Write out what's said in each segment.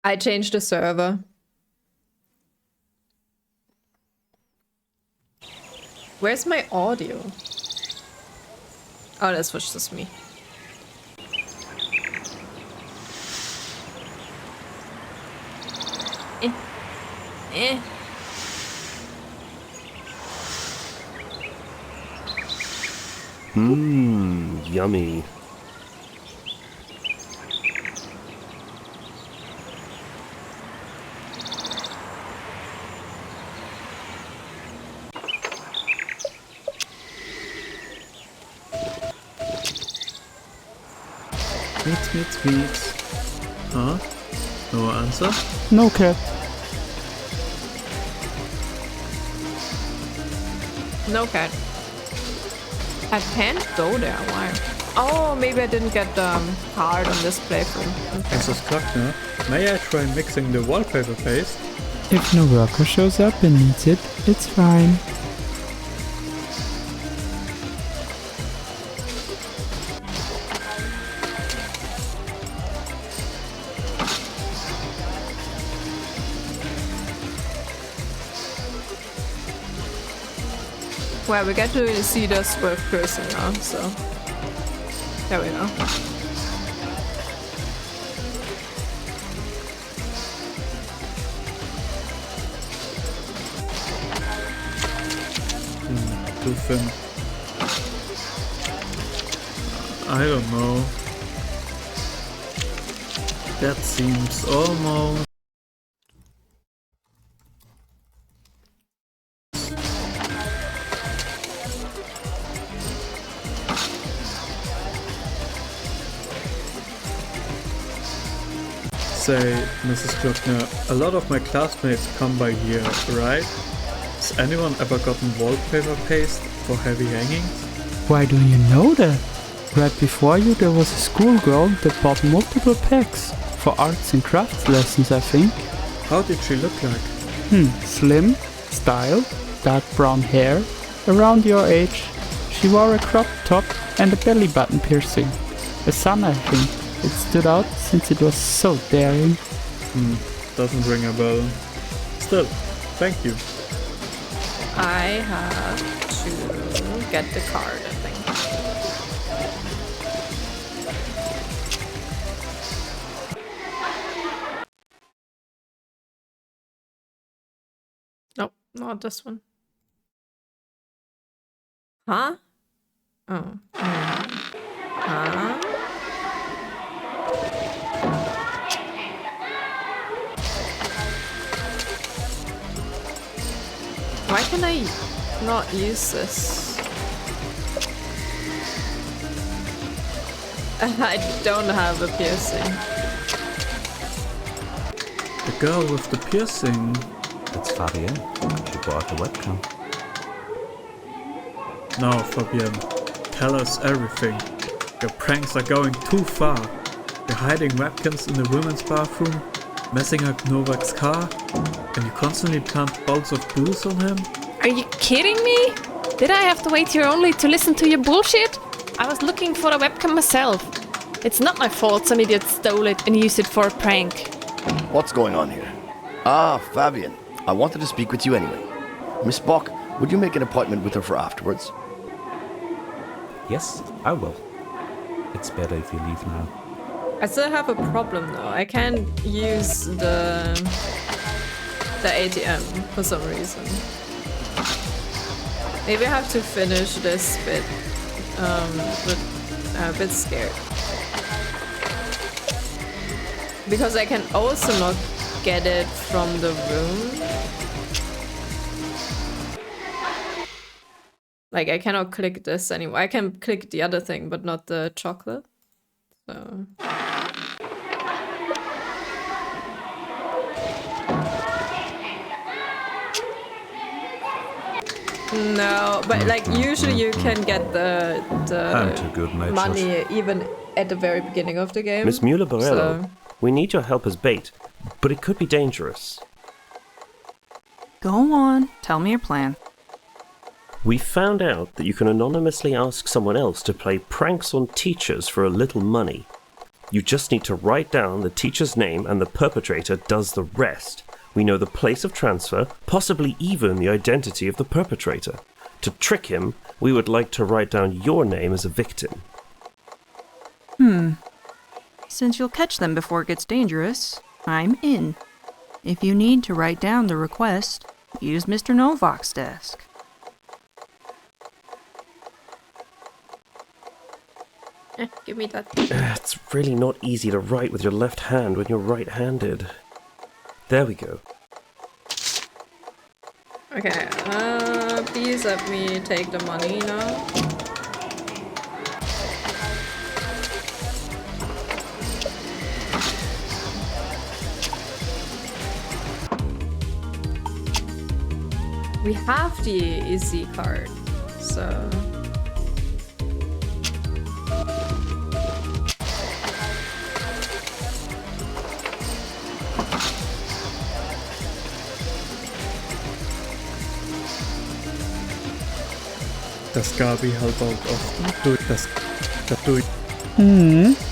I changed the server. Where's my audio? Oh, das was just me. Yummy. Sweet. Huh? No answer? No cat. No cat. I can't go there, why? Oh, maybe I didn't get the card on this playthrough. Okay. Mrs. Klockner, may I try mixing the wallpaper paste? If no worker shows up and needs it, it's fine. Well, we get to see the swerve person now, so there we go. Too thin. I don't know. That seems almost... Say, Mrs. Klockner, a lot of my classmates come by here, right? Has anyone ever gotten wallpaper paste for heavy hangings? Why do you know that? Right before you there was a schoolgirl that bought multiple packs for arts and crafts lessons, I think. How did she look like? Slim, style, dark brown hair, around your age. She wore a crop top and a belly button piercing. A sun, I think. It stood out since it was so daring. Doesn't ring a bell. Still, thank you. I have to get the card, I think. Nope, not this one. Huh? Oh. Huh? Why can I not use this? I don't have a piercing. The girl with the piercing. It's Fabienne. She brought the webcam. Now, Fabienne, tell us everything. Your pranks are going too far. You're hiding webcams in the women's bathroom, messing up Novak's car, and you constantly plant balls of booze on him? Are you kidding me? Did I have to wait here only to listen to your bullshit? I was looking for a webcam myself. It's not my fault some idiot stole it and used it for a prank. What's going on here? Ah, Fabian. I wanted to speak with you anyway. Miss Bock, would you make an appointment with her for afterwards? Yes, I will. It's better if you leave now. I still have a problem though. I can't use the ATM for some reason. Maybe I have to finish this bit, but I'm a bit scared. Because I can also not get it from the room. Like, I cannot click this anymore. I can click the other thing, but not the chocolate. So... No, but like usually you can get the I'm too good-natured. money even at the very beginning of the game. Miss Mueller-Borello, so- we need your help as bait, but it could be dangerous. Go on, tell me your plan. We found out that you can anonymously ask someone else to play pranks on teachers for a little money. You just need to write down the teacher's name and the perpetrator does the rest. We know the place of transfer, possibly even the identity of the perpetrator. To trick him, we would like to write down your name as a victim. Since you'll catch them before it gets dangerous, I'm in. If you need to write down the request, use Mr. Novak's desk. Give me that. It's really not easy to write with your left hand when you're right-handed. There we go. Okay, please let me take the money now. We have the easy card, so... Das Gabi halt auch oft durch das durch.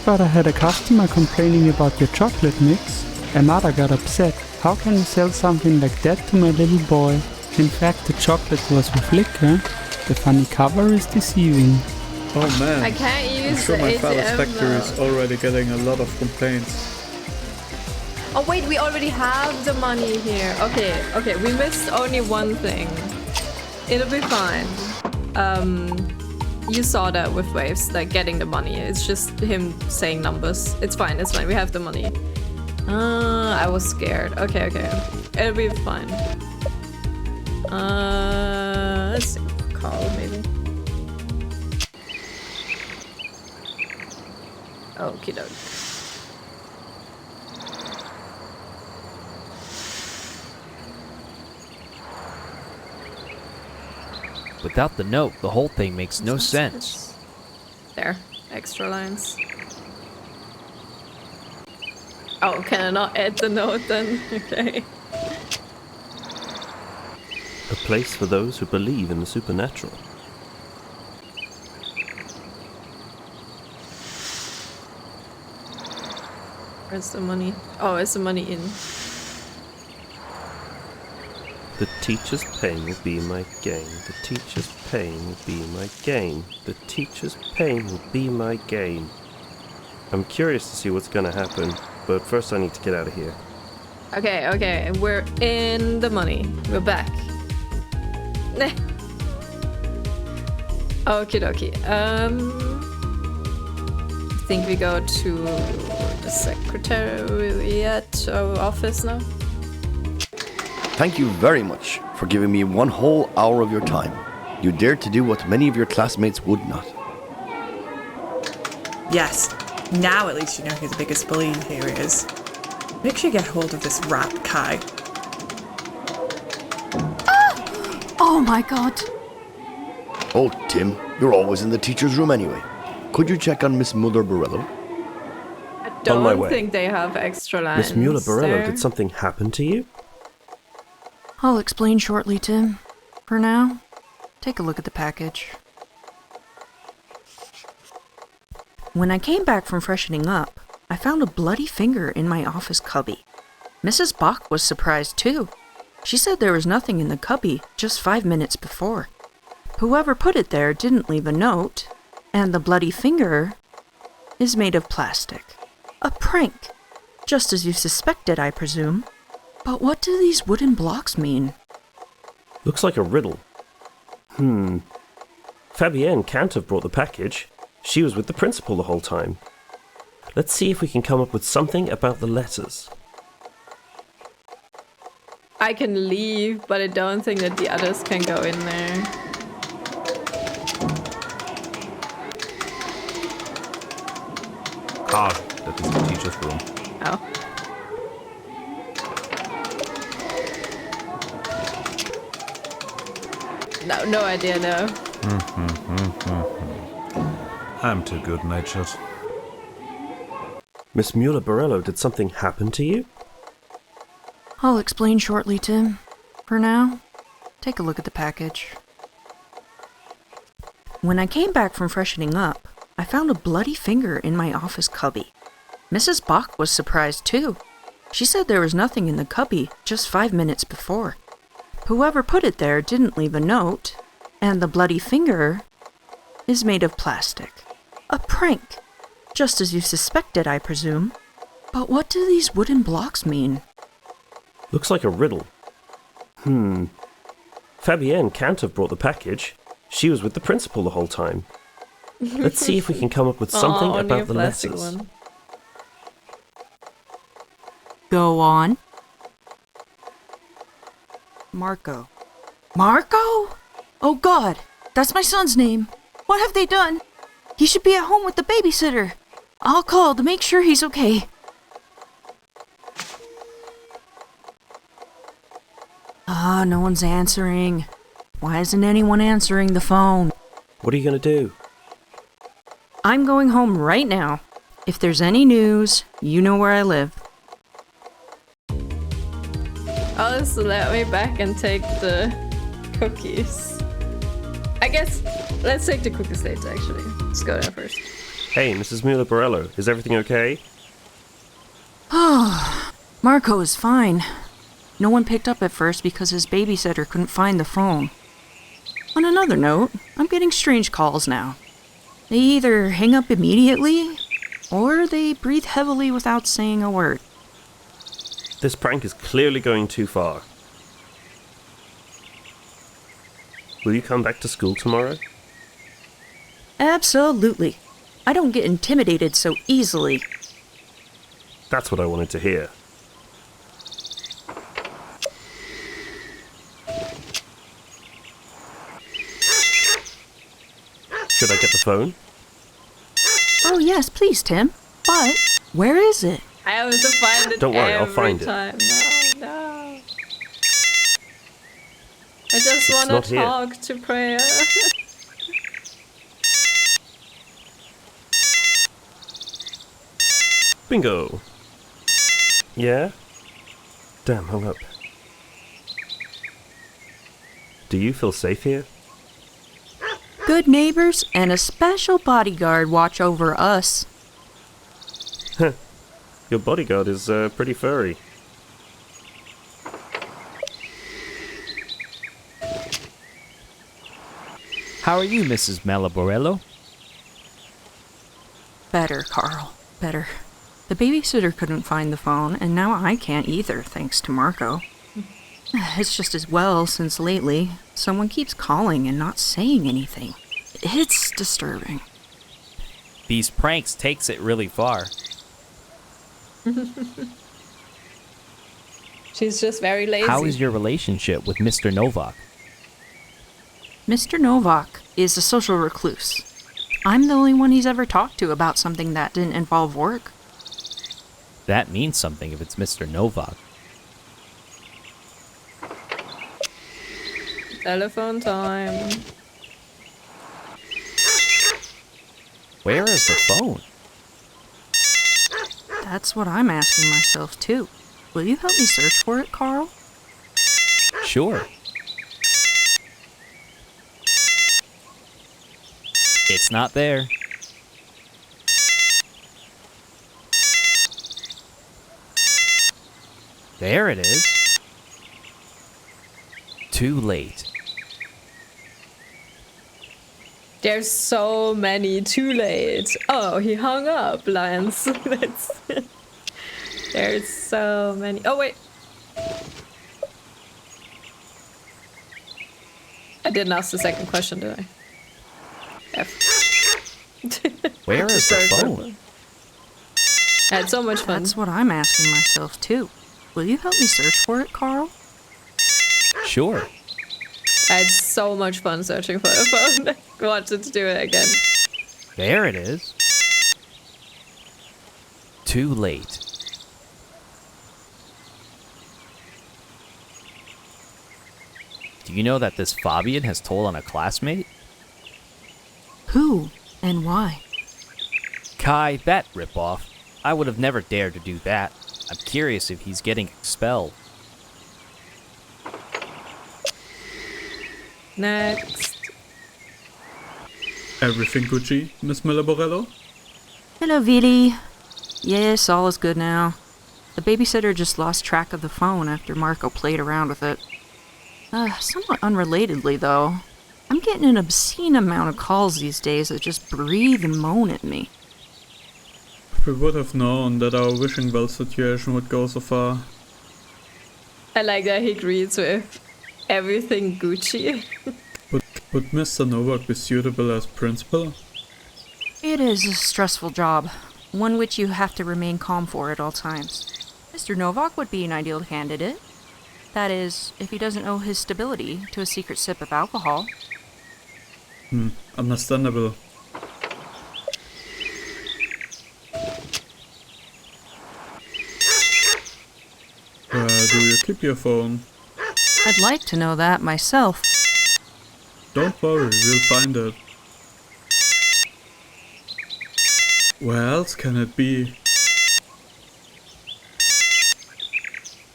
But I had a customer complaining about your chocolate mix. Amada got upset. How can you sell something like that to my little boy? In fact, the chocolate was with liquor. The funny cover is deceiving. Oh man, I can't I'm use sure the my ATM father's factory now. is already getting a lot of complaints. Oh wait, we already have the money here. Okay, we missed only one thing. It'll be fine. You saw that with Waves, like getting the money. It's just him saying numbers. It's fine, we have the money. I was scared. Okay. It'll be fine. Let's see. Call, maybe. Okie doke. Without the note, the whole thing makes no sense. There, extra lines. Oh, can I not add the note then? Okay. A place for those who believe in the supernatural. Where's the money? Oh, is the money in? The teacher's pain will be my gain. The teacher's pain will be my gain. The teacher's pain will be my gain. I'm curious to see what's gonna happen, but first I need to get out of here. Okay, we're in the money. We're back. Okie dokie. I think we go to the secretariat office now. Thank you very much for giving me one whole hour of your time. You dared to do what many of your classmates would not. Yes. Now at least you know who the biggest bully here is. Make sure you get hold of this rat, Kai. Oh my god! Oh, Tim, you're always in the teacher's room anyway. Could you check on Miss Muller-Borello? I On my don't way. think they have extra lines. Miss Muller-Borello, there. did something happen to you? I'll explain shortly, Tim. For now, take a look at the package. When I came back from freshening up, I found a bloody finger in my office cubby. Mrs. Bach was surprised too. She said there was nothing in the cubby just 5 minutes before. Whoever put it there didn't leave a note, and the bloody finger is made of plastic. A prank, just as you suspected, I presume. But what do these wooden blocks mean? Looks like a riddle. Fabienne can't have brought the package. She was with the principal the whole time. Let's see if we can come up with something about the letters. I can leave, but I don't think that the others can go in there. Ah, that is the teacher's room. Oh. No idea, no. I'm too good-natured. Miss Muller-Borello, did something happen to you? I'll explain shortly, Tim. For now, take a look at the package. When I came back from freshening up, I found a bloody finger in my office cubby. Mrs. Bach was surprised too. She said there was nothing in the cubby just 5 minutes before. Whoever put it there didn't leave a note, and the bloody finger is made of plastic. A prank, just as you suspected, I presume. But what do these wooden blocks mean? Looks like a riddle. Fabienne can't have brought the package. She was with the principal the whole time. Let's see if we can come up with something only a about the plastic letters. one. Go on. Marco. Marco? Oh God, that's my son's name. What have they done? He should be at home with the babysitter. I'll call to make sure he's okay. No one's answering. Why isn't anyone answering the phone? What are you going to do? I'm going home right now. If there's any news, you know where I live. Oh, just let me back and take the cookies. I guess let's take the cookies later, actually. Let's go there first. Hey, Mrs. Mueller-Borello, is everything okay? Marco is fine. No one picked up at first because his babysitter couldn't find the phone. On another note, I'm getting strange calls now. They either hang up immediately, or they breathe heavily without saying a word. This prank is clearly going too far. Will you come back to school tomorrow? Absolutely. I don't get intimidated so easily. That's what I wanted to hear. Should I get the phone? Oh yes, please, Tim. But where is it? I have to find it. Don't worry, I'll every find it. time. No. I just want not to here. talk to Prayer. Bingo! Yeah? Damn, hung up. Do you feel safe here? Good neighbors and a special bodyguard watch over us. Your bodyguard is pretty furry. How are you, Mrs. Mueller-Borello? Better, Carl. Better. The babysitter couldn't find the phone, and now I can't either, thanks to Marco. It's just as well, since lately, someone keeps calling and not saying anything. It's disturbing. These pranks takes it really far. She's just very lazy. How is your relationship with Mr. Novak? Mr. Novak is a social recluse. I'm the only one he's ever talked to about something that didn't involve work. That means something if it's Mr. Novak. Telephone time. Where is the phone? That's what I'm asking myself, too. Will you help me search for it, Carl? Sure. It's not there. There it is. Too late. There's so many too late. Oh, he hung up, Lance. There's so many. Oh, wait. I didn't ask the second question, did I? F. Where is the Sorry, phone? I had so much fun. That's what I'm asking myself, too. Will you help me search for it, Carl? Sure. I had so much fun searching for the phone. I wanted to do it again. There it is. Too late. Do you know that this Fabian has told on a classmate? Who and why? Kai, that ripoff. I would have never dared to do that. I'm curious if he's getting expelled. Next. Everything Gucci, Miss Mueller-Borello? Hello, Vili. Yes, all is good now. The babysitter just lost track of the phone after Marco played around with it. Somewhat unrelatedly, though, I'm getting an obscene amount of calls these days that just breathe and moan at me. We would have known that our wishing well situation would go so far. I like that he greets with everything Gucci. Would Mr. Novak be suitable as principal? It is a stressful job, one which you have to remain calm for at all times. Mr. Novak would be an ideal candidate. That is, if he doesn't owe his stability to a secret sip of alcohol. Understandable. Where do you keep your phone? I'd like to know that myself. Don't worry, we'll find it. Where else can it be?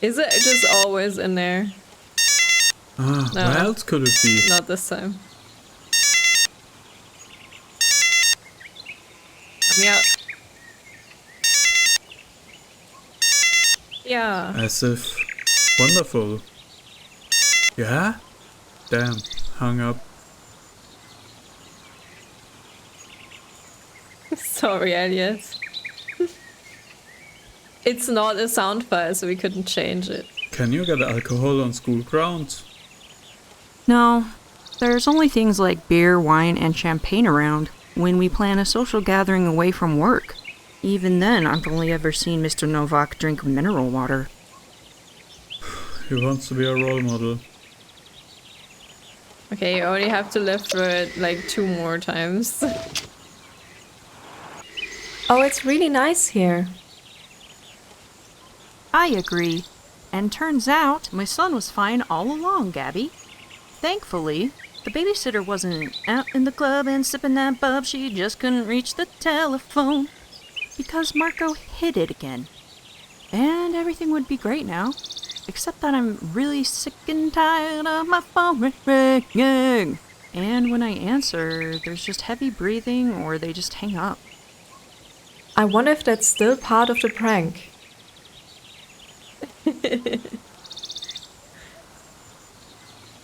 Is it just always in there? No. Where else could it be? Not this time. Yeah. Yeah. As if. Wonderful. Yeah? Damn, hung up. Sorry, Elliot. It's not a sound file, so we couldn't change it. Can you get alcohol on school grounds? No, there's only things like beer, wine, and champagne around when we plan a social gathering away from work. Even then, I've only ever seen Mr. Novak drink mineral water. He wants to be a role model. Okay, you only have to live through it like 2 more times. Oh, it's really nice here. I agree. And turns out, my son was fine all along, Gabby. Thankfully, the babysitter wasn't out in the club and sipping that bub, she just couldn't reach the telephone. Because Marco hid it again. And everything would be great now. Except that I'm really sick and tired of my phone ringing. And when I answer, there's just heavy breathing or they just hang up. I wonder if that's still part of the prank.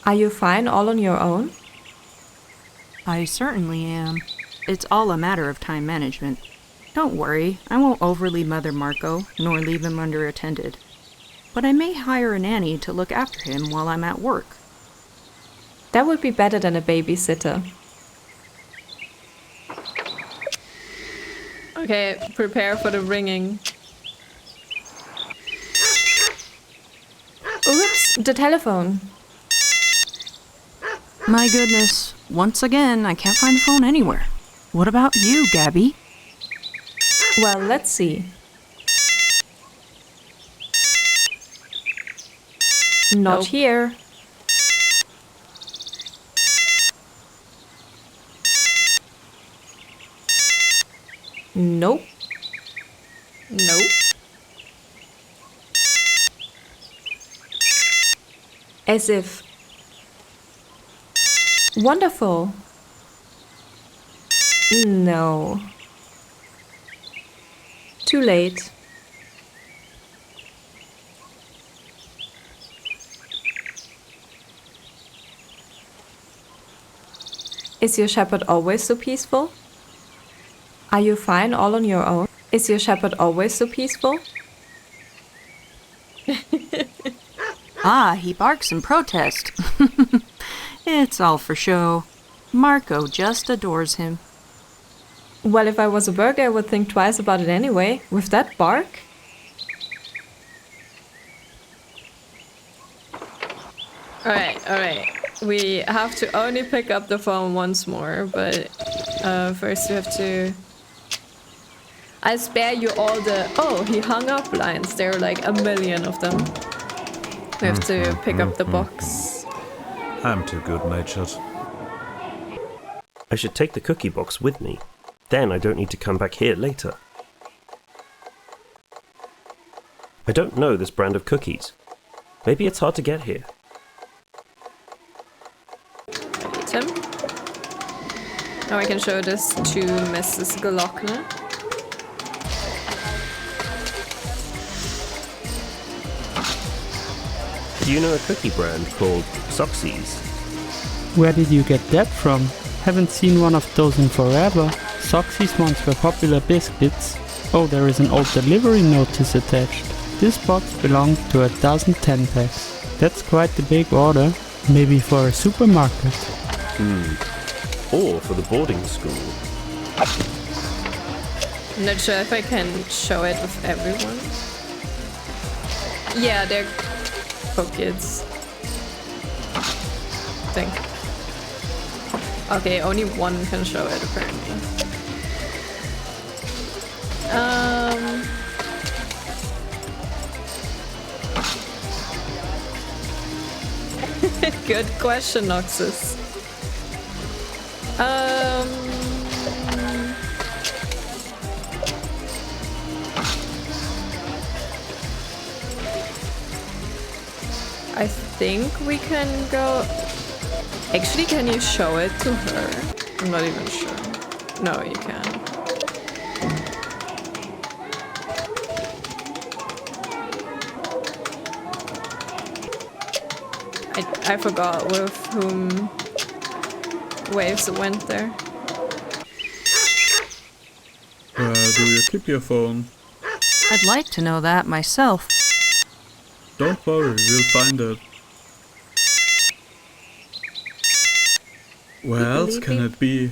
Are you fine all on your own? I certainly am. It's all a matter of time management. Don't worry, I won't overly mother Marco, nor leave him underattended. But I may hire a nanny to look after him while I'm at work. That would be better than a babysitter. Okay, prepare for the ringing. Oops, the telephone. My goodness, once again, I can't find the phone anywhere. What about you, Gabby? Well, let's see. Not here. Nope. Nope. As if. Wonderful. No. Too late. Is your shepherd always so peaceful? Are you fine all on your own? Is your shepherd always so peaceful? He barks in protest. It's all for show. Marco just adores him. Well, if I was a burglar, I would think twice about it anyway. With that bark? Alright. We have to only pick up the phone once more, but first we have to... I spare you all the... Oh, he hung up lines. There are like a million of them. We have to pick up the box. I'm too good-natured. I should take the cookie box with me. Then I don't need to come back here later. I don't know this brand of cookies. Maybe it's hard to get here. Tim. Now I can show this to Mrs. Glockner. Do you know a cookie brand called Soxies? Where did you get that from? Haven't seen one of those in forever. Soxies once were popular biscuits. Oh, there is an old delivery notice attached. This box belonged to a dozen 10-packs. That's quite the big order. Maybe for a supermarket. Or for the boarding school. I'm not sure if I can show it with everyone. Yeah, they're for kids. I think. Okay, only one can show it apparently. Good question, Noxus. I think we can go... Actually, can you show it to her? I'm not even sure. No, you can't. I forgot with whom Waves went there. Where do you keep your phone? I'd like to know that myself. Don't worry, we'll find it. Where else can it be?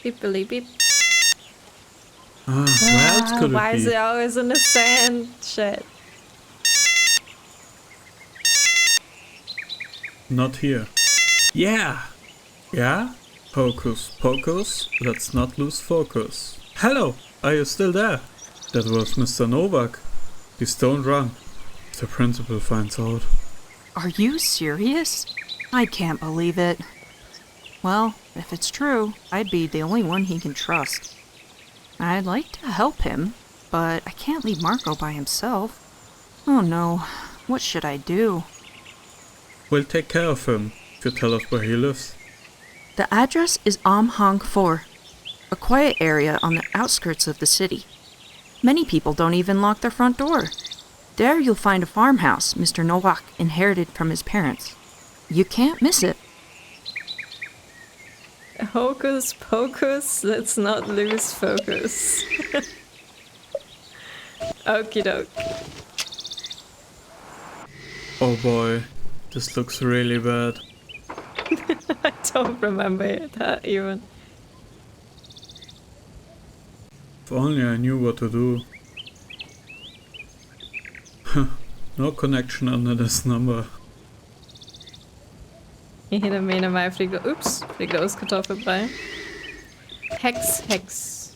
Beepily beep. Where else could it Why be? is it always in the sand? Shit. Not here. Yeah! Yeah? Hocus pocus, let's not lose focus. Hello! Are you still there? That was Mr. Novak. Please don't run. If the principal finds out. Are you serious? I can't believe it. Well, if it's true, I'd be the only one he can trust. I'd like to help him, but I can't leave Marco by himself. Oh no, what should I do? We'll take care of him if you tell us where he lives. The address is Hong 4, a quiet area on the outskirts of the city. Many people don't even lock their front door. There you'll find a farmhouse Mr. Nowak inherited from his parents. You can't miss it. Hocus pocus, let's not lose focus. Okie doke. Oh boy, this looks really bad. I don't remember that even. If only I knew what to do. No connection under this number. Jeder menar mig flyger... Oops! Flyger ostkartoffel by. Hex, hex.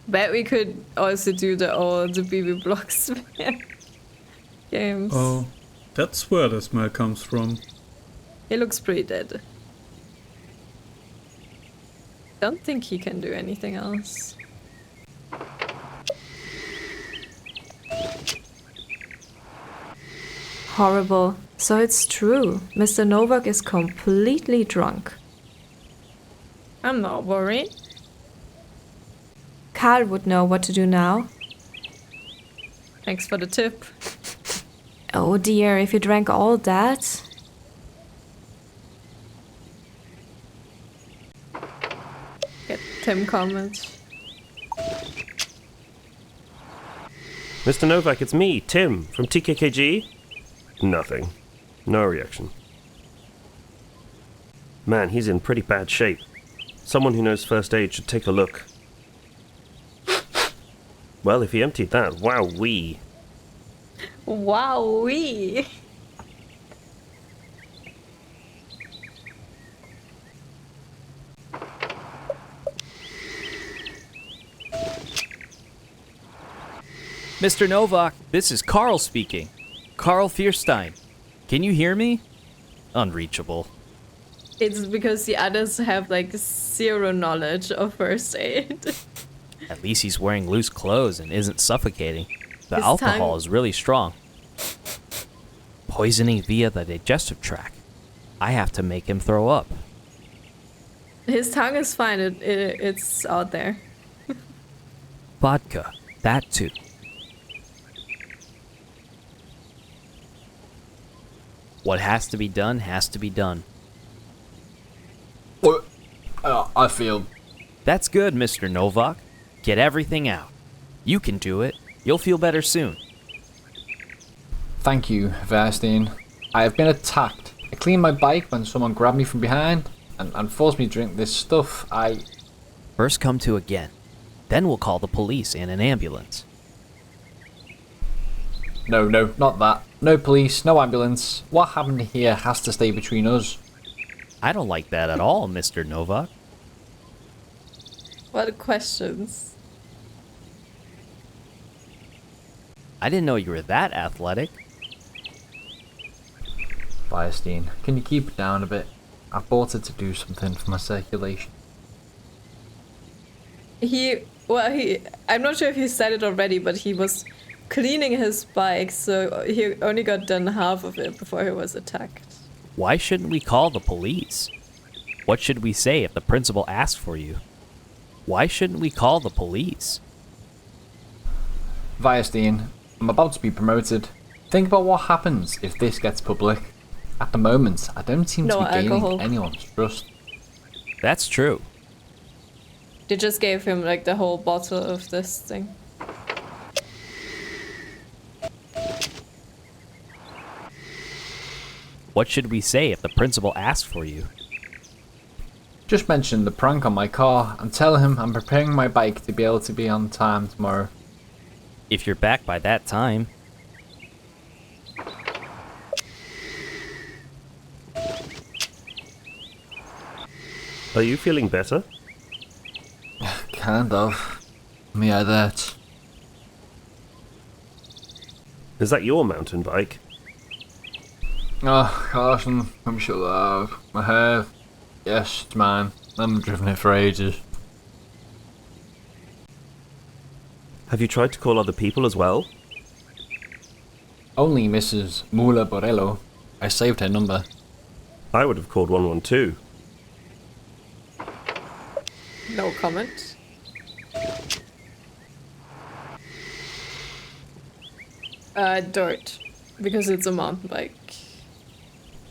Bet we could also do the old BB Blocks games. Oh, that's where the smell comes from. He looks pretty dead. Don't think he can do anything else. Horrible. So it's true. Mr. Novak is completely drunk. I'm not worried. Carl would know what to do now. Thanks for the tip. Oh dear, if you drank all that... Get Tim comments. Mr. Novak, it's me, Tim, from TKKG. Nothing. No reaction. Man, he's in pretty bad shape. Someone who knows first aid should take a look. Well, if he emptied that, wowee. Wowee! Mr. Novak, this is Carl speaking. Carl Fierstein. Can you hear me? Unreachable. It's because the others have like zero knowledge of first aid. At least he's wearing loose clothes and isn't suffocating. The His alcohol tongue- is really strong. Poisoning via the digestive tract. I have to make him throw up. His tongue is fine, it's out there. Vodka. That too. What has to be done has to be done. I feel... That's good, Mr. Novak. Get everything out. You can do it. You'll feel better soon. Thank you, Verstein. I have been attacked. I cleaned my bike when someone grabbed me from behind and forced me to drink this stuff. First come to again. Then we'll call the police and an ambulance. No, not that. No police, no ambulance. What happened here has to stay between us. I don't like that at all, Mr. Novak. What questions? I didn't know you were that athletic. Verstein, can you keep it down a bit? I bought it to do something for my circulation. I'm not sure if he said it already, but he was cleaning his bike, so he only got done half of it before he was attacked. Why shouldn't we call the police? What should we say if the principal asks for you? Why shouldn't we call the police? Verstein, I'm about to be promoted. Think about what happens if this gets public. At the moment, I don't seem to be gaining anyone's trust. That's true. They just gave him like the whole bottle of this thing. What should we say if the principal asks for you? Just mention the prank on my car and tell him I'm preparing my bike to be able to be on time tomorrow. If you're back by that time. Are you feeling better? Kind of. Yeah, that. Is that your mountain bike? Oh, Carson, I'm sure that I have. Yes, it's mine. I haven't driven it for ages. Have you tried to call other people as well? Only Mrs. Mula Borello. I saved her number. I would have called 112. No comment. Dirt. Because it's a mountain bike.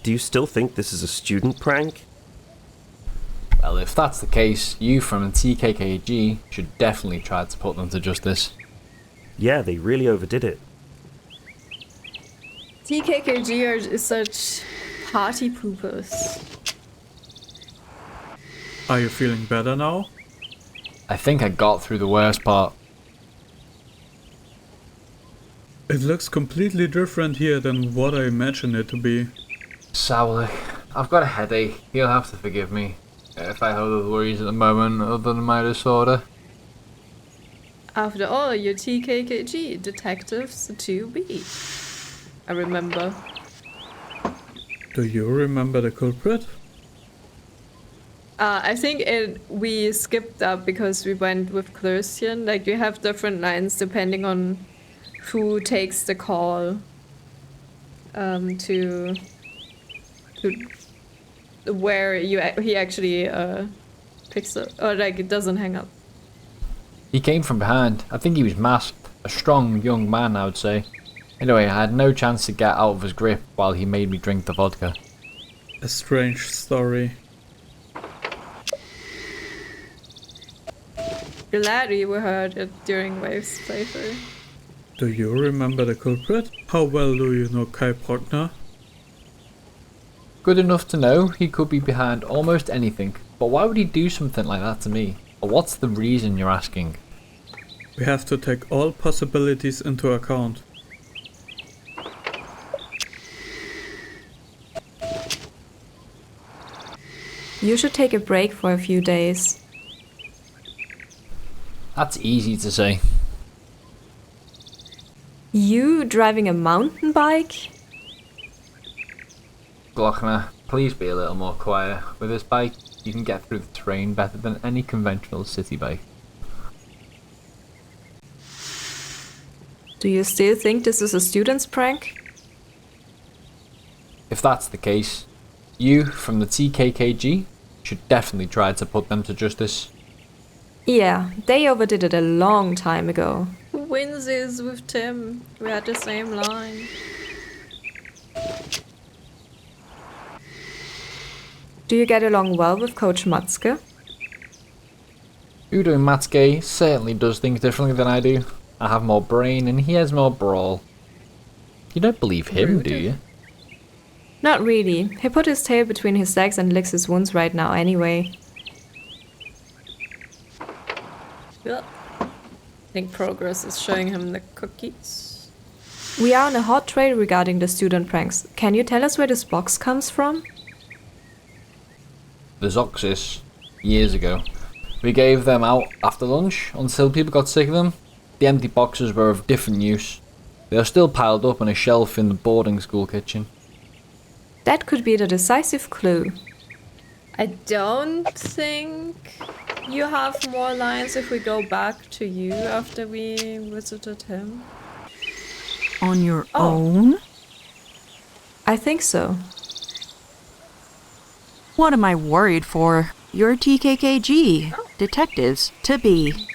Do you still think this is a student prank? Well, if that's the case, you from the TKKG should definitely try to put them to justice. Yeah, they really overdid it. TKKG are such party poopers. Are you feeling better now? I think I got through the worst part. It looks completely different here than what I imagined it to be. Sally, I've got a headache. You'll have to forgive me if I have other worries at the moment other than my disorder. After all, you're TKKG, detectives to be. I remember. Do you remember the culprit? I think we skipped up because we went with Christian. Like, you have different lines depending on who takes the call to where he actually picks up, or like it doesn't hang up. He came from behind. I think he was masked. A strong young man, I would say. Anyway, I had no chance to get out of his grip while he made me drink the vodka. A strange story. Glad we heard it during Wave's playthrough. Do you remember the culprit? How well do you know Kai Brockner? Good enough to know he could be behind almost anything, but why would he do something like that to me? Or what's the reason you're asking? We have to take all possibilities into account. You should take a break for a few days. That's easy to say. You driving a mountain bike? Glockner, please be a little more quiet. With this bike, you can get through the terrain better than any conventional city bike. Do you still think this is a student's prank? If that's the case, you from the TKKG should definitely try to put them to justice. Yeah, they overdid it a long time ago. Who wins is with Tim. We had the same line. Do you get along well with Coach Matske? Udo Matske certainly does things differently than I do. I have more brain and he has more brawl. You don't believe him, do you? Not really. He put his tail between his legs and licks his wounds right now anyway. Yeah. I think progress is showing him the cookies. We are on a hot trail regarding the student pranks. Can you tell us where this box comes from? The Zoxis, years ago. We gave them out after lunch until people got sick of them. The empty boxes were of different use. They are still piled up on a shelf in the boarding school kitchen. That could be the decisive clue. I don't think you have more lines if we go back to you after we visited him. On your own? I think so. What am I worried for? You're TKKG. Detectives to be.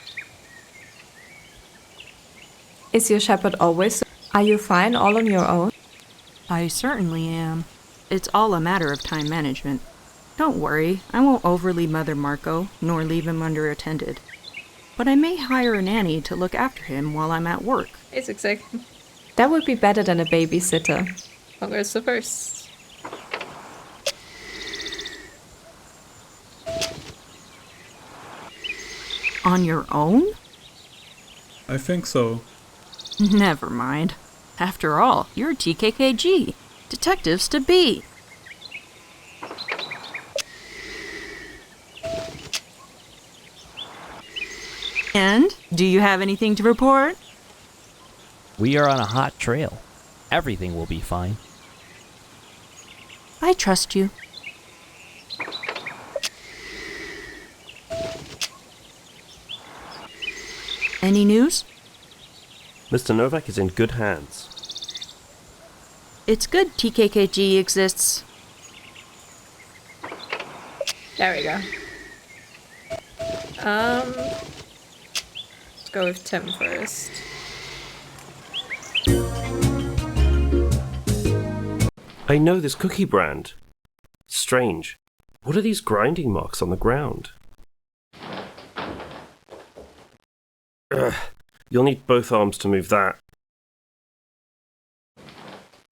Is your shepherd always? Are you fine all on your own? I certainly am. It's all a matter of time management. Don't worry, I won't overly mother Marco, nor leave him underattended. But I may hire a nanny to look after him while I'm at work. It's exactly. That would be better than a babysitter. Congrats the first. On your own? I think so. Never mind. After all, you're TKKG. Detectives to be. And, do you have anything to report? We are on a hot trail. Everything will be fine. I trust you. Any news? Mr. Novak is in good hands. It's good TKKG exists. There we go. Let's go with Tim first. I know this cookie brand. Strange. What are these grinding marks on the ground? Ugh. You'll need both arms to move that.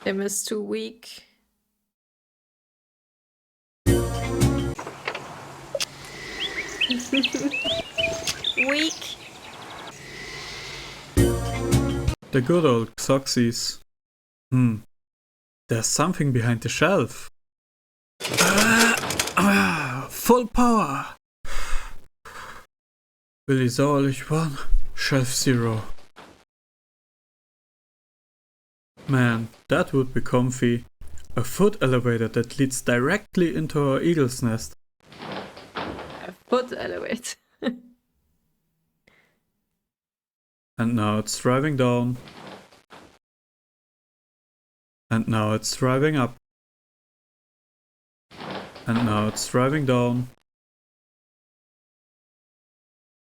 Tim is too weak. Weak. The good old Xoxis. There's something behind the shelf. Full power. Willi Sauerlich 1, Shelf 0. Man, that would be comfy. A foot elevator that leads directly into our eagle's nest. A foot elevator. And now it's driving down. And now it's driving up. And now it's driving down.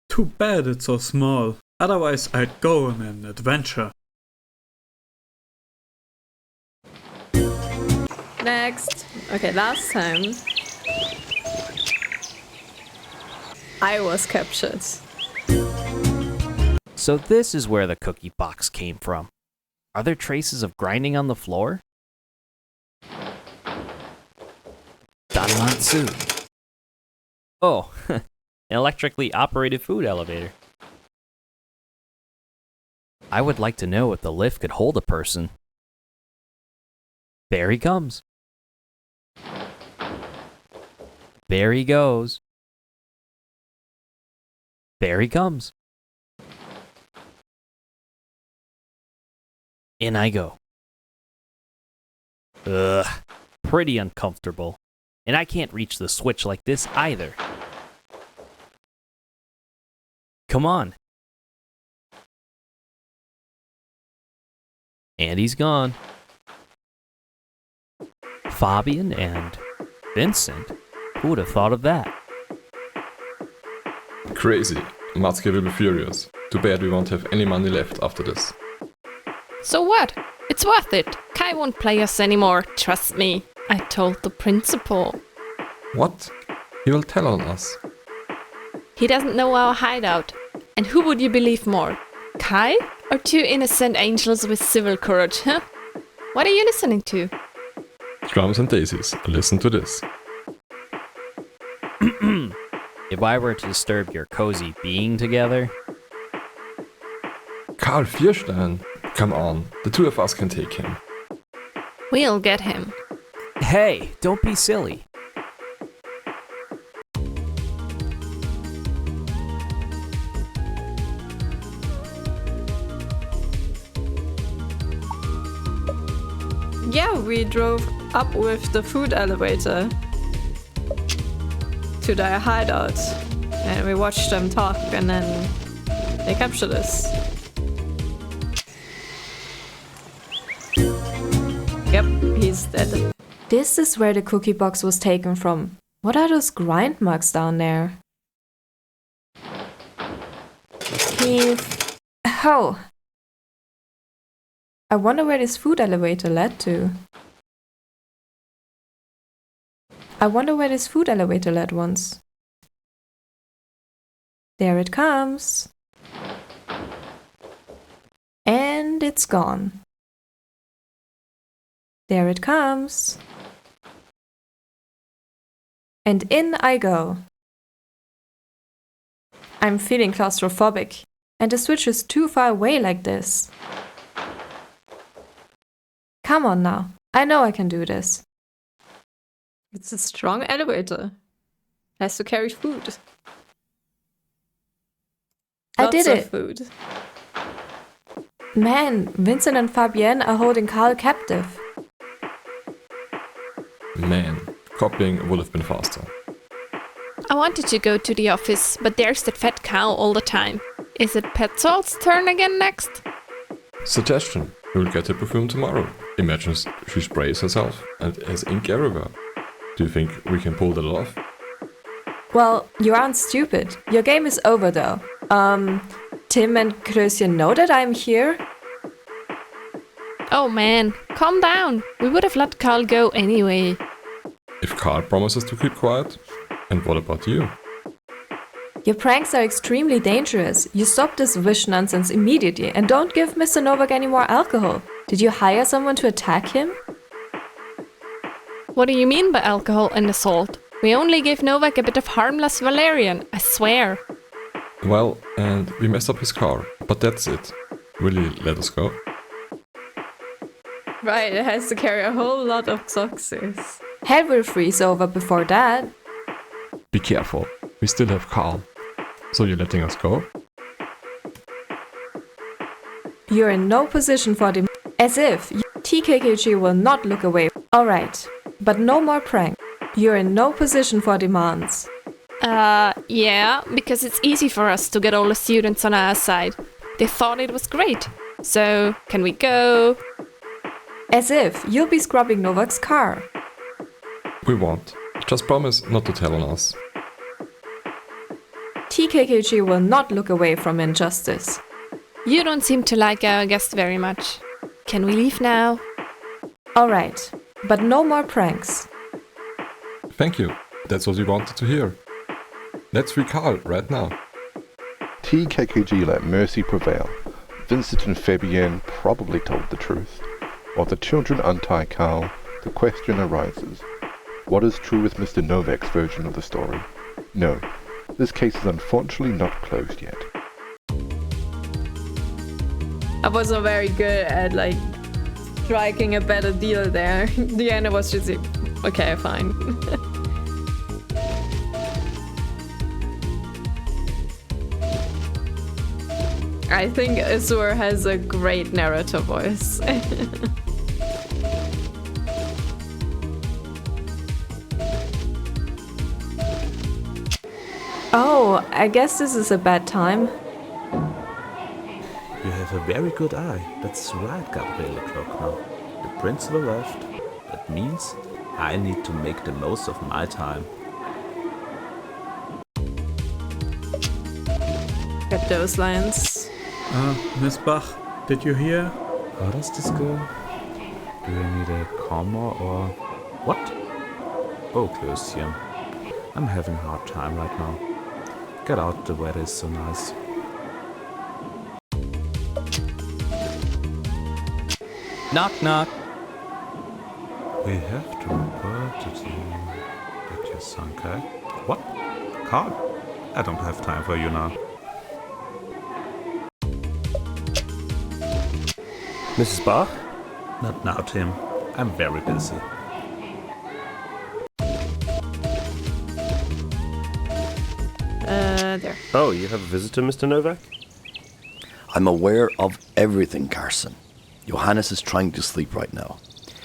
Too bad it's so small. Otherwise I'd go on an adventure. Next. Okay, last time I was captured. So this is where the cookie box came from. Are there traces of grinding on the floor? Danmatsu. Oh, an electrically operated food elevator. I would like to know if the lift could hold a person. There he comes. There he goes. There he comes. In I go. Ugh, pretty uncomfortable. And I can't reach the switch like this either. Come on. And he's gone. Fabian and Vincent? Who would have thought of that? Crazy. Matsuke will be furious. Too bad we won't have any money left after this. So what? It's worth it. Kai won't play us anymore, trust me. I told the principal. What? He will tell on us. He doesn't know our hideout. And who would you believe more? Kai or two innocent angels with civil courage, huh? What are you listening to? Drums and daisies, listen to this. If I were to disturb your cozy being together... Karl Vierstein! Come on, the two of us can take him. We'll get him. Hey, don't be silly. Yeah, we drove up with the food elevator to their hideout, and we watched them talk, and then they captured us. Yep, he's dead. This is where the cookie box was taken from. What are those grind marks down there? Oh! I wonder where this food elevator led to. I wonder where this food elevator led once. There it comes. And it's gone. There it comes. And in I go. I'm feeling claustrophobic, and the switch is too far away like this. Come on now, I know I can do this. It's a strong elevator. Has to carry food. I did it. Food. Man, Vincent and Fabienne are holding Karl captive. Man, copying would have been faster. I wanted to go to the office, but there's that fat cow all the time. Is it Petzold's turn again next? Suggestion. We'll get her perfume tomorrow. Imagine she sprays herself and has ink everywhere. Do you think we can pull that off? Well, you aren't stupid. Your game is over though. Tim and Kröschen know that I'm here? Oh man, calm down. We would have let Karl go anyway. If Karl promises to keep quiet? And what about you? Your pranks are extremely dangerous. You stop this wish nonsense immediately and don't give Mr. Novak any more alcohol. Did you hire someone to attack him? What do you mean by alcohol and assault? We only gave Novak a bit of harmless valerian, I swear. Well, and we messed up his car, but that's it. Will you let us go? Right, it has to carry a whole lot of toxins. Hell will freeze over before that. Be careful, we still have Karl. So you're letting us go? You're in no position for dem- As if TKKG will not look away. Alright, but no more prank. You're in no position for demands. Yeah, because it's easy for us to get all the students on our side. They thought it was great. So, can we go? As if you'll be scrubbing Novak's car. We won't. Just promise not to tell on us. TKKG will not look away from injustice. You don't seem to like our guest very much. Can we leave now? Alright, but no more pranks. Thank you. That's what we wanted to hear. Let's free Karl right now. TKKG let mercy prevail. Vincent and Fabienne probably told the truth. While the children untie Karl, the question arises. What is true with Mr. Novak's version of the story? No, this case is unfortunately not closed yet. I wasn't very good at like striking a better deal there. The end was just like, okay, fine. I think Azur has a great narrator voice. Oh, I guess this is a bad time. You have a very good eye. That's right, Gabriele Klockner. The principal left. That means I need to make the most of my time. Get those lines. Miss Bach, did you hear? How does this go? Do you need a comma or... What? Oh, Klößchen. I'm having a hard time right now. Get out, the weather is so nice. Knock, knock. We have to report that your son, Kai. What? Carl? I don't have time for you now. Mrs. Bach? Not now, Tim. I'm very busy. There. Oh, you have a visitor, Mr. Novak? I'm aware of everything, Carson. Johannes is trying to sleep right now.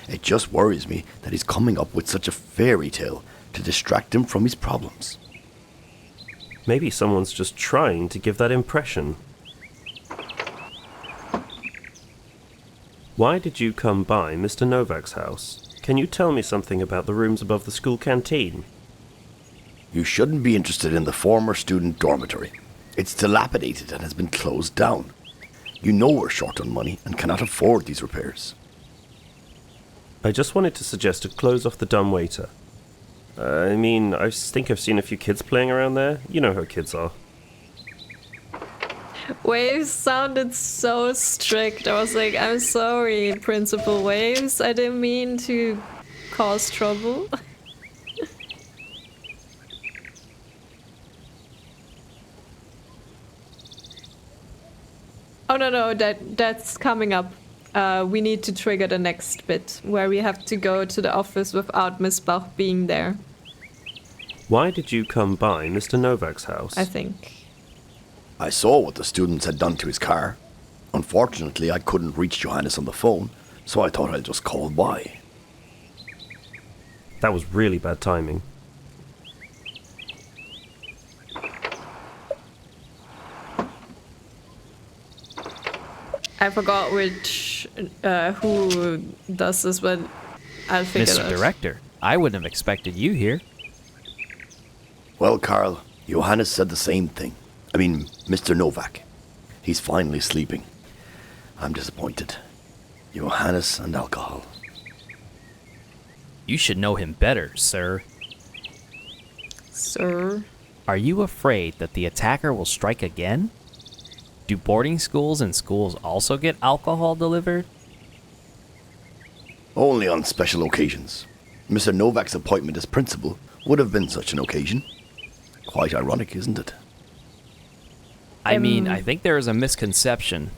It just worries me that he's coming up with such a fairy tale to distract him from his problems. Maybe someone's just trying to give that impression. Why did you come by Mr. Novak's house? Can you tell me something about the rooms above the school canteen? You shouldn't be interested in the former student dormitory. It's dilapidated and has been closed down. You know we're short on money and cannot afford these repairs. I just wanted to suggest to close off the dumbwaiter. I think I've seen a few kids playing around there. You know how kids are. Waves sounded so strict. I was like, I'm sorry, Principal Waves. I didn't mean to cause trouble. Oh, no, that's coming up. We need to trigger the next bit, where we have to go to the office without Miss Bach being there. Why did you come by Mr. Novak's house? I think. I saw what the students had done to his car. Unfortunately, I couldn't reach Johannes on the phone, so I thought I'd just call by. That was really bad timing. I forgot who does this, but I'll figure it out. Mr. Director, I wouldn't have expected you here. Well, Carl, Johannes said the same thing. Mr. Novak. He's finally sleeping. I'm disappointed. Johannes and alcohol. You should know him better, sir. Sir? Are you afraid that the attacker will strike again? Do boarding schools and schools also get alcohol delivered? Only on special occasions. Mr. Novak's appointment as principal would have been such an occasion. Quite ironic, isn't it? I think there is a misconception.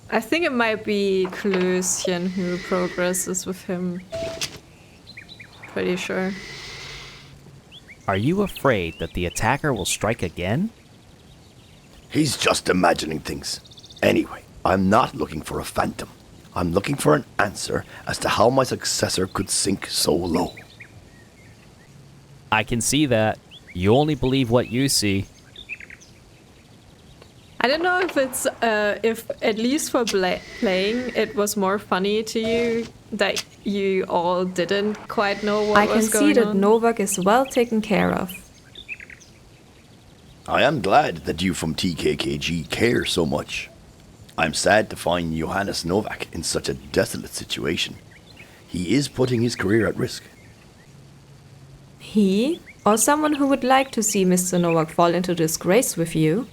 I think it might be Klößchen who progresses with him. Pretty sure. Are you afraid that the attacker will strike again? He's just imagining things. Anyway, I'm not looking for a phantom. I'm looking for an answer as to how my successor could sink so low. I can see that. You only believe what you see. I don't know if it's, if at least for playing, it was more funny to you that you all didn't quite know what was going on. I can see that Novak is well taken care of. I am glad that you from TKKG care so much. I'm sad to find Johannes Novak in such a desolate situation. He is putting his career at risk. He? Or someone who would like to see Mr. Novak fall into disgrace with you?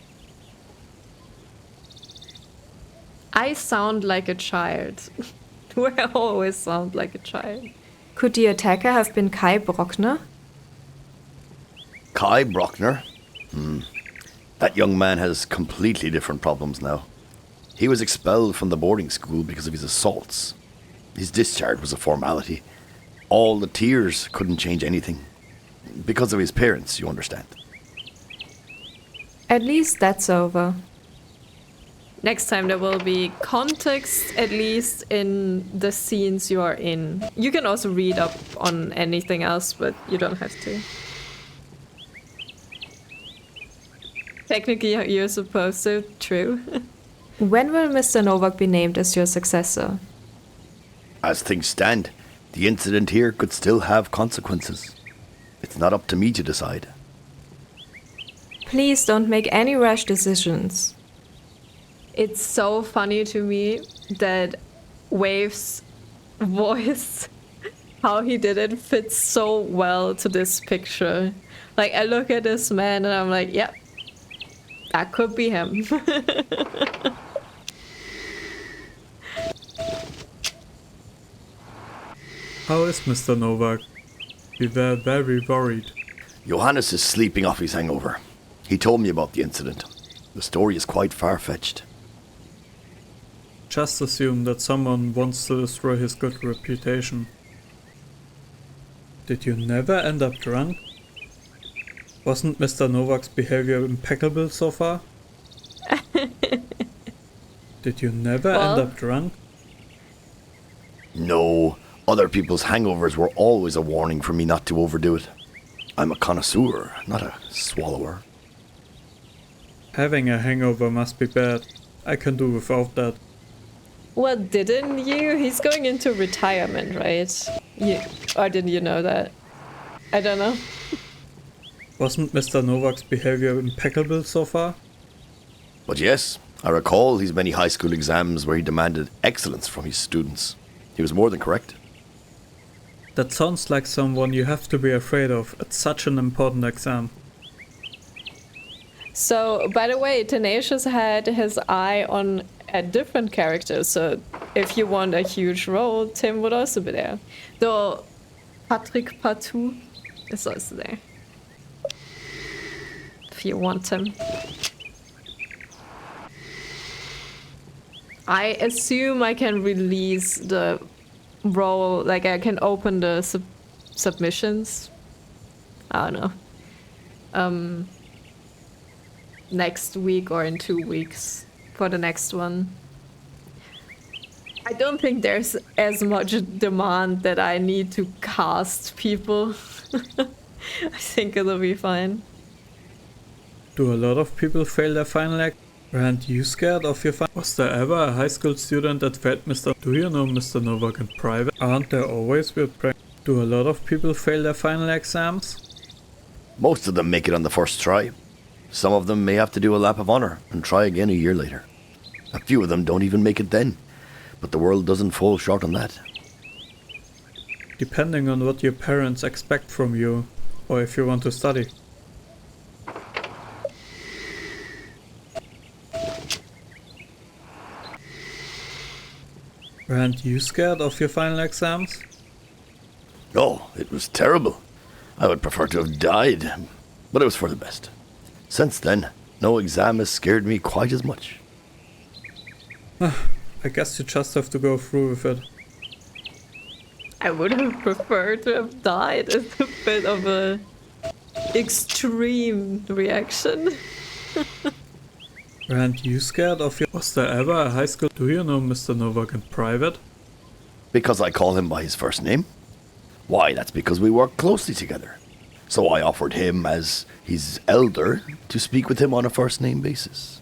I sound like a child. I always sound like a child. Could the attacker have been Kai Brockner? Kai Brockner? That young man has completely different problems now. He was expelled from the boarding school because of his assaults. His discharge was a formality. All the tears couldn't change anything. Because of his parents, you understand. At least that's over. Next time there will be context, at least in the scenes you are in. You can also read up on anything else, but you don't have to. Technically, you're supposed to, true. When will Mr. Novak be named as your successor? As things stand, the incident here could still have consequences. It's not up to me to decide. Please don't make any rash decisions. It's so funny to me that Wave's voice how he did it fits so well to this picture. Like, I look at this man and I'm like, yep, that could be him. How is Mr. Novak? We were very worried. Johannes is sleeping off his hangover. He told me about the incident. The story is quite far-fetched. Just assume that someone wants to destroy his good reputation. Did you never end up drunk? Wasn't Mr. Novak's behavior impeccable so far? Did you never end up drunk? No. Other people's hangovers were always a warning for me not to overdo it. I'm a connoisseur, not a swallower. Having a hangover must be bad. I can do without that. Well, didn't you? He's going into retirement, right? Or didn't you know that? I don't know. Wasn't Mr. Novak's behavior impeccable so far? But yes, I recall his many high school exams where he demanded excellence from his students. He was more than correct. That sounds like someone you have to be afraid of at such an important exam. So, by the way, Tenacious had his eye on a different character, so if you want a huge role, Tim would also be there. Though Patrick Patou is also there. If you want him. I assume I can release the role, like I can open the submissions. I don't know. Next week or in 2 weeks for the next one. I don't think there's as much demand that I need to cast people. I think it'll be fine. Do a lot of people fail their final act? Weren't you scared of your final? Was there ever a high school student that failed Mr. Do you know Mr. Novak in private? Aren't there always weird pranks? Do a lot of people fail their final exams? Most of them make it on the first try. Some of them may have to do a lap of honor and try again a year later. A few of them don't even make it then, but the world doesn't fall short on that. Depending on what your parents expect from you, or if you want to study. Weren't you scared of your final exams? No, it was terrible. I would prefer to have died, but it was for the best. Since then, no exam has scared me quite as much. I guess you just have to go through with it. I would have preferred to have died. It's a bit of a extreme reaction. Weren't you scared of your... Was there ever a high school... Do you know Mr. Novak in private? Because I call him by his first name? Why, that's because we work closely together. So I offered him, as his elder, to speak with him on a first name basis.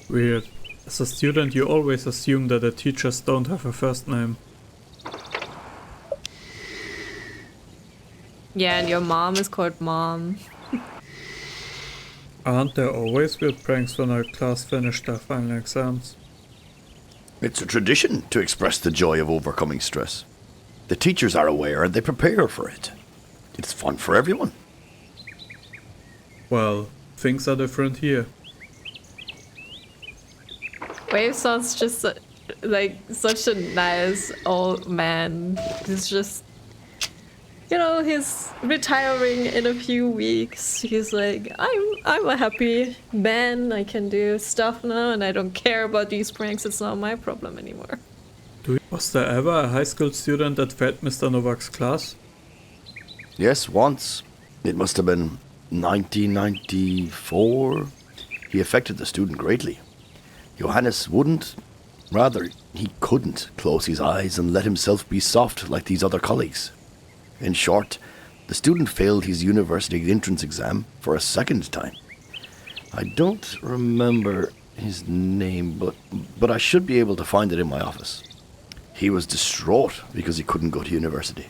Weird. As a student, you always assume that the teachers don't have a first name. Yeah, and your mom is called Mom. Aren't there always weird pranks when our class finished their final exams? It's a tradition to express the joy of overcoming stress. The teachers are aware and they prepare for it. It's fun for everyone. Well, things are different here. Wave sounds just like such a nice old man. He's just, you know, he's retiring in a few weeks. He's like, I'm a happy man. I can do stuff now, and I don't care about these pranks. It's not my problem anymore. Was there ever a high school student that failed Mr. Novak's class? Yes, once. It must have been 1994. He affected the student greatly. Johannes wouldn't, rather, he couldn't close his eyes and let himself be soft like these other colleagues. In short, the student failed his university entrance exam for a second time. I don't remember his name, but I should be able to find it in my office. He was distraught because he couldn't go to university.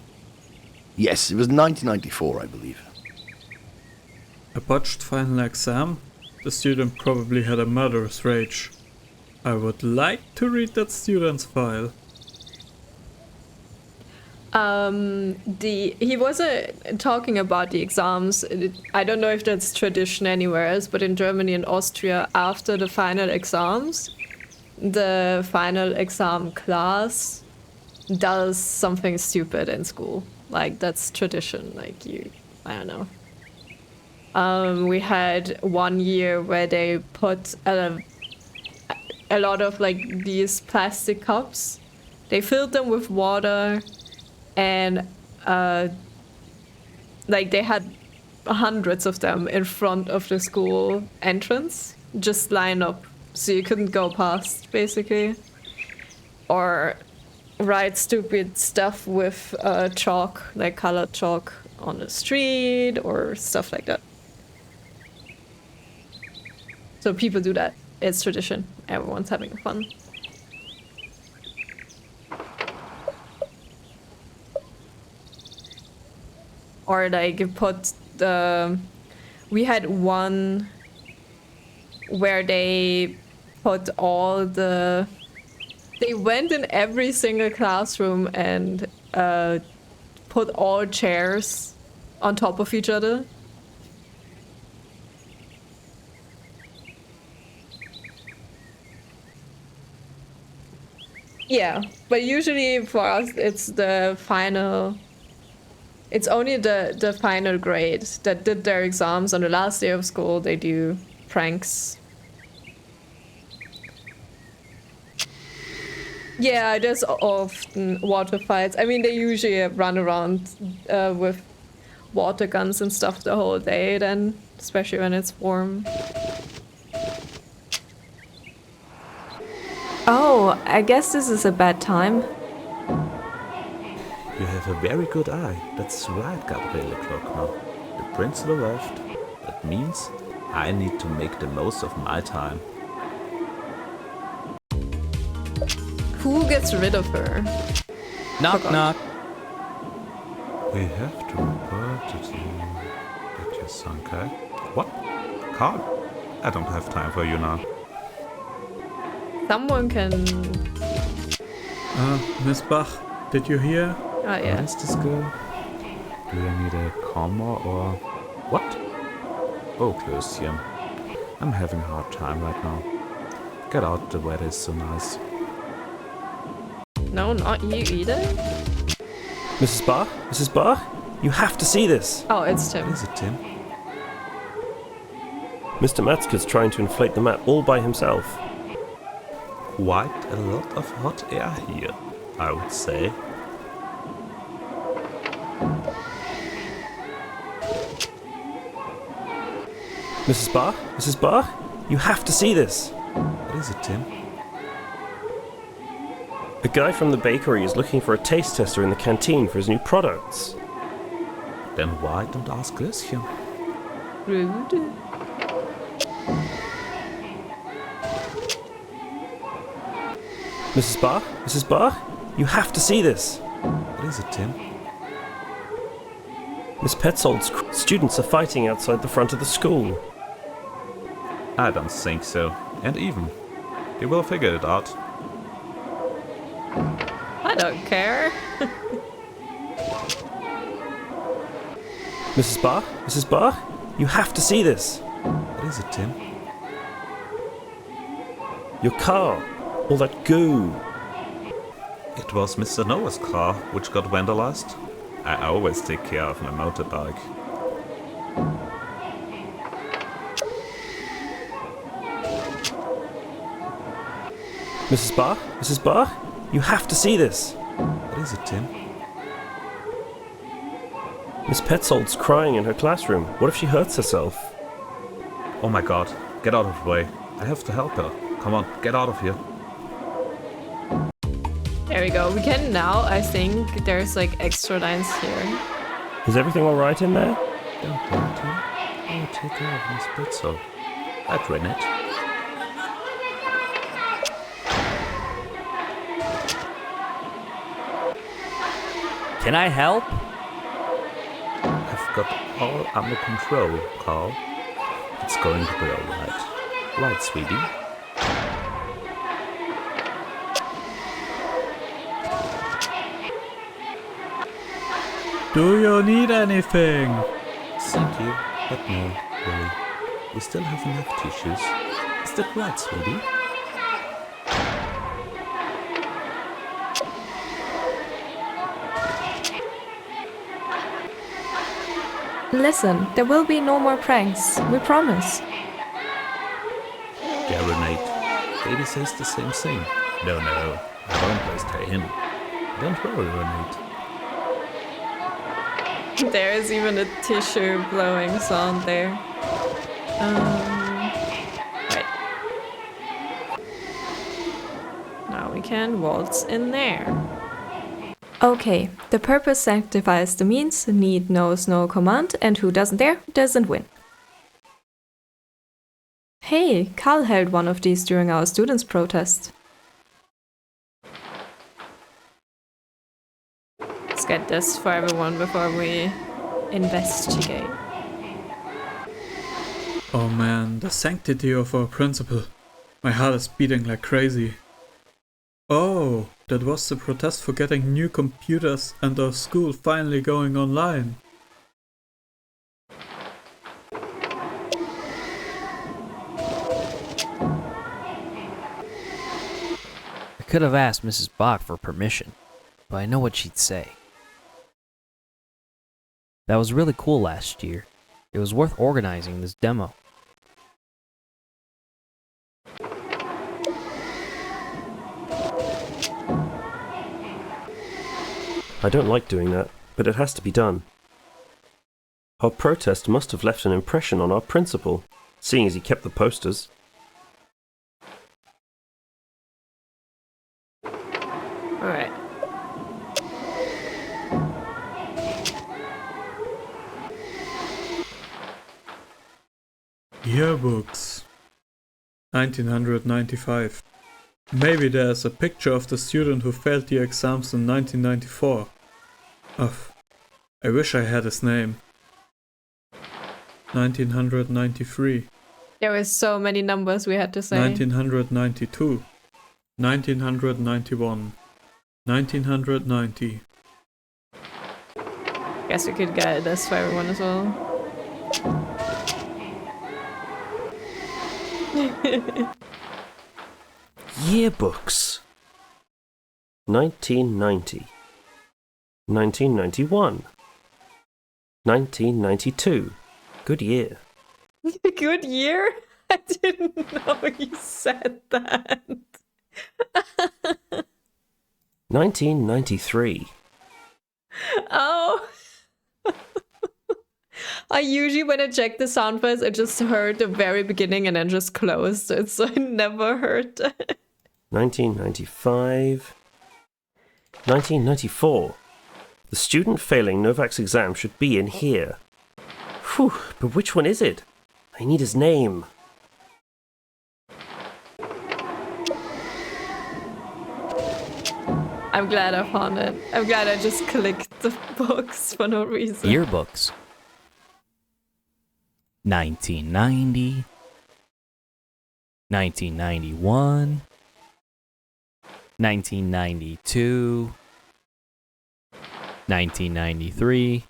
Yes, it was 1994, I believe. A botched final exam? The student probably had a murderous rage. I would like to read that student's file. He wasn't talking about the exams. I don't know if that's tradition anywhere else, but in Germany and Austria, after the final exams, the final exam class does something stupid in school. Like, that's tradition. Like, I don't know. We had 1 year where they put a lot of like these plastic cups. They filled them with water, and like they had hundreds of them in front of the school entrance, just line up so you couldn't go past, basically. Or write stupid stuff with chalk, like colored chalk on the street or stuff like that. So people do that. It's tradition. Everyone's having fun. Or like put the... We had one where they put all the... They went in every single classroom and put all chairs on top of each other. Yeah, but usually for us it's the final... It's only the final grade that did their exams on the last day of school. They do pranks. Yeah, there's often water fights. I mean, they usually run around with water guns and stuff the whole day then, especially when it's warm. Oh, I guess this is a bad time. You have a very good eye. That's right, Gabriele Klockner. The principal left. That means I need to make the most of my time. Who gets rid of her? Knock, knock. We have to report to get your son, Kai. What? Carl? I don't have time for you now. Someone can... Miss Bach, did you hear? Oh, yeah. Where is this girl? Do I need a comma or... What? Oh, Klößchen. I'm having a hard time right now. Get out, the weather is so nice. No, not you either? Mrs. Bach? Mrs. Bach? You have to see this! Oh, it's Tim. Is it Tim? Mr. Matzke's trying to inflate the map all by himself. Quite a lot of hot air here, I would say. Mrs. Bach? Mrs. Bach? You have to see this! What is it, Tim? A guy from the bakery is looking for a taste tester in the canteen for his new products. Then why don't ask Klößchen? Rude. Mrs. Bach? Mrs. Bach? You have to see this! What is it, Tim? Miss Petzold's students are fighting outside the front of the school. I don't think so. And even, they will figure it out. I don't care. Mrs. Bach? Mrs. Bach? You have to see this! What is it, Tim? Your car! All that goo! It was Mr. Noah's car which got vandalized. I always take care of my motorbike. Mrs. Bach? Mrs. Bach? You have to see this! What is it, Tim? Miss Petzold's crying in her classroom. What if she hurts herself? Oh my god, get out of the way. I have to help her. Come on, get out of here. There we go. We can now, I think, there's like extra lines here. Is everything alright in there? Don't worry, Tim. I will take care of Miss Petzold. I'd win it. Can I help? I've got all under control, Carl. It's going to be alright. Right, sweetie? Do you need anything? Thank you, but no, really. We still have enough tissues. Is that right, sweetie? Listen, there will be no more pranks. We promise. Nate. Baby says the same thing. No, I won't waste him. Don't worry, Renate. There is even a tissue blowing sound there. Right. Now we can waltz in there. Okay, the purpose sanctifies the means, need knows no command, and who doesn't dare doesn't win. Hey, Carl held one of these during our students' protest. Let's get this for everyone before we investigate. Oh man, the sanctity of our principal. My heart is beating like crazy. Oh, that was the protest for getting new computers and our school finally going online. I could have asked Mrs. Bach for permission, but I know what she'd say. That was really cool last year. It was worth organizing this demo. I don't like doing that, but it has to be done. Our protest must have left an impression on our principal, seeing as he kept the posters. Alright. Yearbooks. 1995. Maybe there's a picture of the student who failed the exams in 1994. Ugh, I wish I had his name. 1993. There were so many numbers we had to say. 1992. 1991. 1990. Guess we could get this for everyone as well. Yearbooks. 1990. 1991. 1992. Good year. Good year? I didn't know you said that. 1993. Oh. I usually, when I check the sound files, I just heard the very beginning and then just closed it, so I never heard that. 1995. 1994. The student failing Novak's exam should be in here. Whew, but which one is it? I need his name. I'm glad I found it. I'm glad I just clicked the books for no reason. Yearbooks. 1990. 1991. 1992. 1993.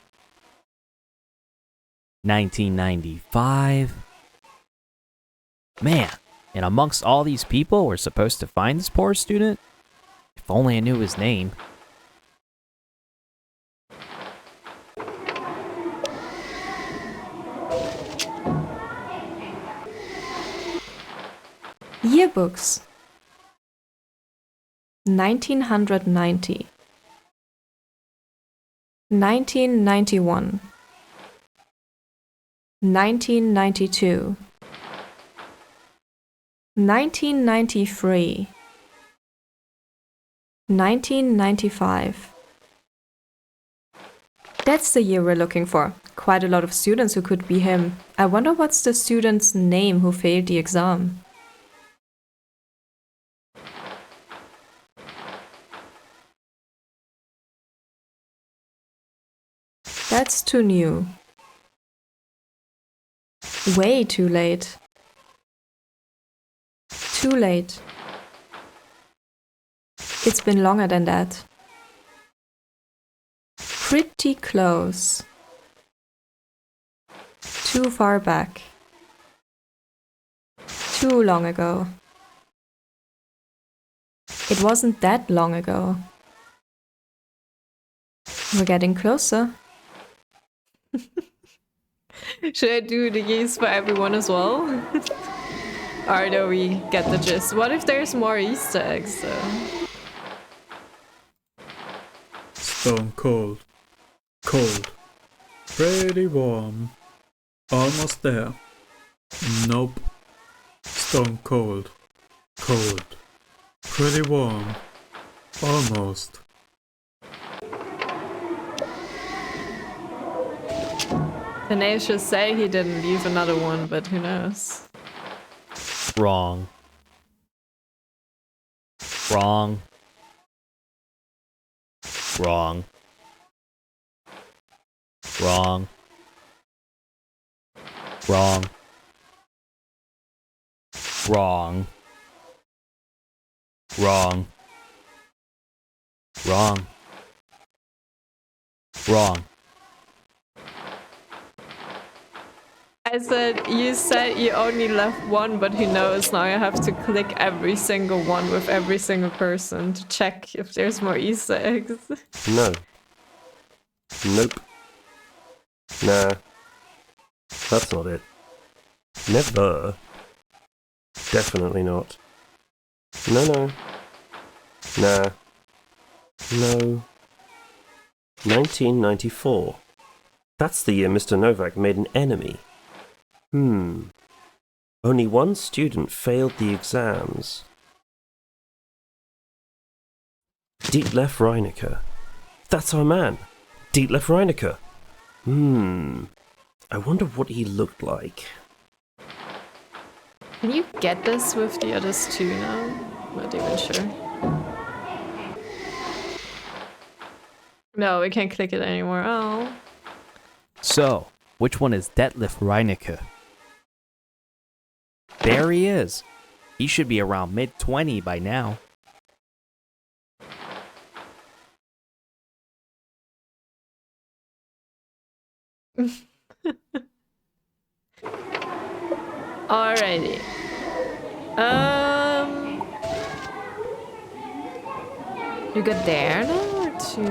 1995. Man, and amongst all these people, we're supposed to find this poor student? If only I knew his name. Yearbooks. 1990. 1991. 1992. 1993. 1995. That's the year we're looking for. Quite a lot of students who could be him. I wonder what's the student's name who failed the exam. That's too new. Way too late. Too late. It's been longer than that. pretty close. Too far back. Too long ago. It wasn't that long ago. We're getting closer. Should I do the yeast for everyone as well? Or do we get the gist? What if there's more Easter eggs though? Stone cold. Cold. Pretty warm. Almost there. Nope. Stone cold. Cold. Pretty warm. Almost. Tenacious say he didn't leave another one, but who knows? Wrong. Wrong. Wrong. Wrong. Wrong. Wrong. Wrong. Wrong. Wrong. I said, you said you only left one, but who knows? Now I have to click every single one with every single person to check if there's more Easter eggs. No. Nope. Nah. That's not it. Never. Definitely not. No. Nah. No. 1994. That's the year Mr. Novak made an enemy. Only one student failed the exams. Detlef Reinecker. That's our man. Detlef Reinecker. I wonder what he looked like. Can you get this with the others too now? Not even sure. No, we can't click it anymore. Oh. So, which one is Detlef Reinecker? There he is. He should be around mid-20 by now. Alrighty. You got there now or to...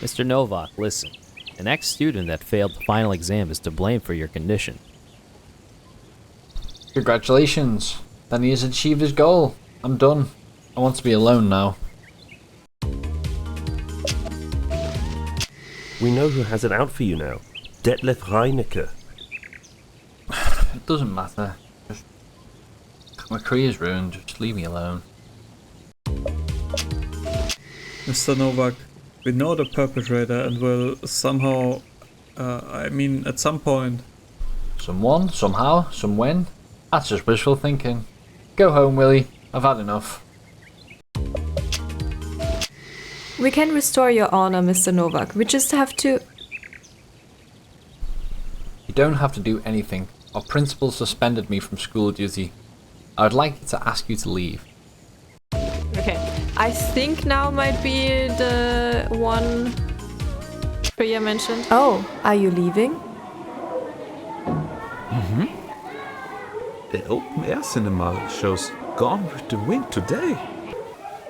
Mr. Novak, listen. An ex-student that failed the final exam is to blame for your condition. Congratulations. Then he has achieved his goal. I'm done. I want to be alone now. We know who has it out for you now. Detlef Reinecker. It doesn't matter. Just... my career's ruined. Just leave me alone. Mr. Novak, we know the perpetrator and will somehow, at some point. Someone, somehow, some when? That's just wishful thinking. Go home, Willie. I've had enough. We can restore your honor, Mr. Novak. We just have to... You don't have to do anything. Our principal suspended me from school duty. I would like to ask you to leave. Okay. I think now might be the one Priya mentioned. Oh, are you leaving? The open air cinema show's Gone with the Wind today.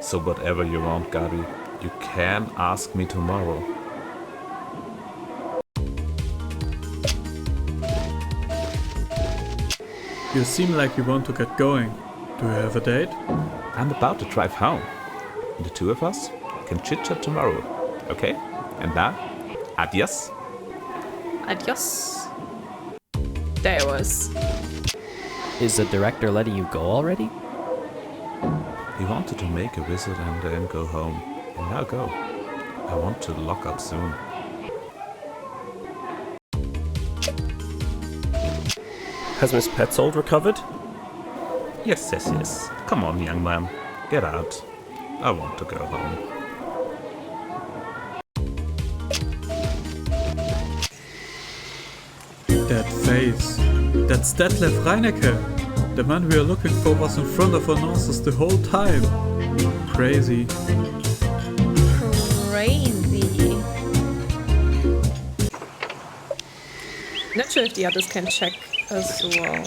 So whatever you want, Gabi, you can ask me tomorrow. You seem like you want to get going. Do you have a date? I'm about to drive home. And the two of us can chit-chat tomorrow. Okay? And now, adios. Adios. There it was. Is the director letting you go already? He wanted to make a visit and then go home. And now go. I want to lock up soon. Has Miss Petzold recovered? Yes. Come on, young man. Get out. I want to go home. That face. That's Detlef Reinecker. The man we are looking for was in front of our noses the whole time. Crazy. Not sure if the others can check as well.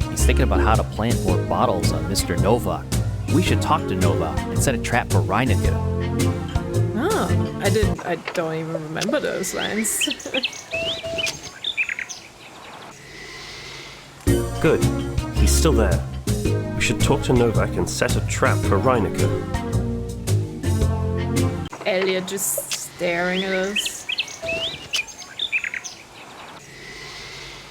He's thinking about how to plant more bottles on Mr. Novak. We should talk to Novak and set a trap for Reineke. Oh, I don't even remember those lines. Good. He's still there. We should talk to Novak and set a trap for Reineke. Elliot just staring at us.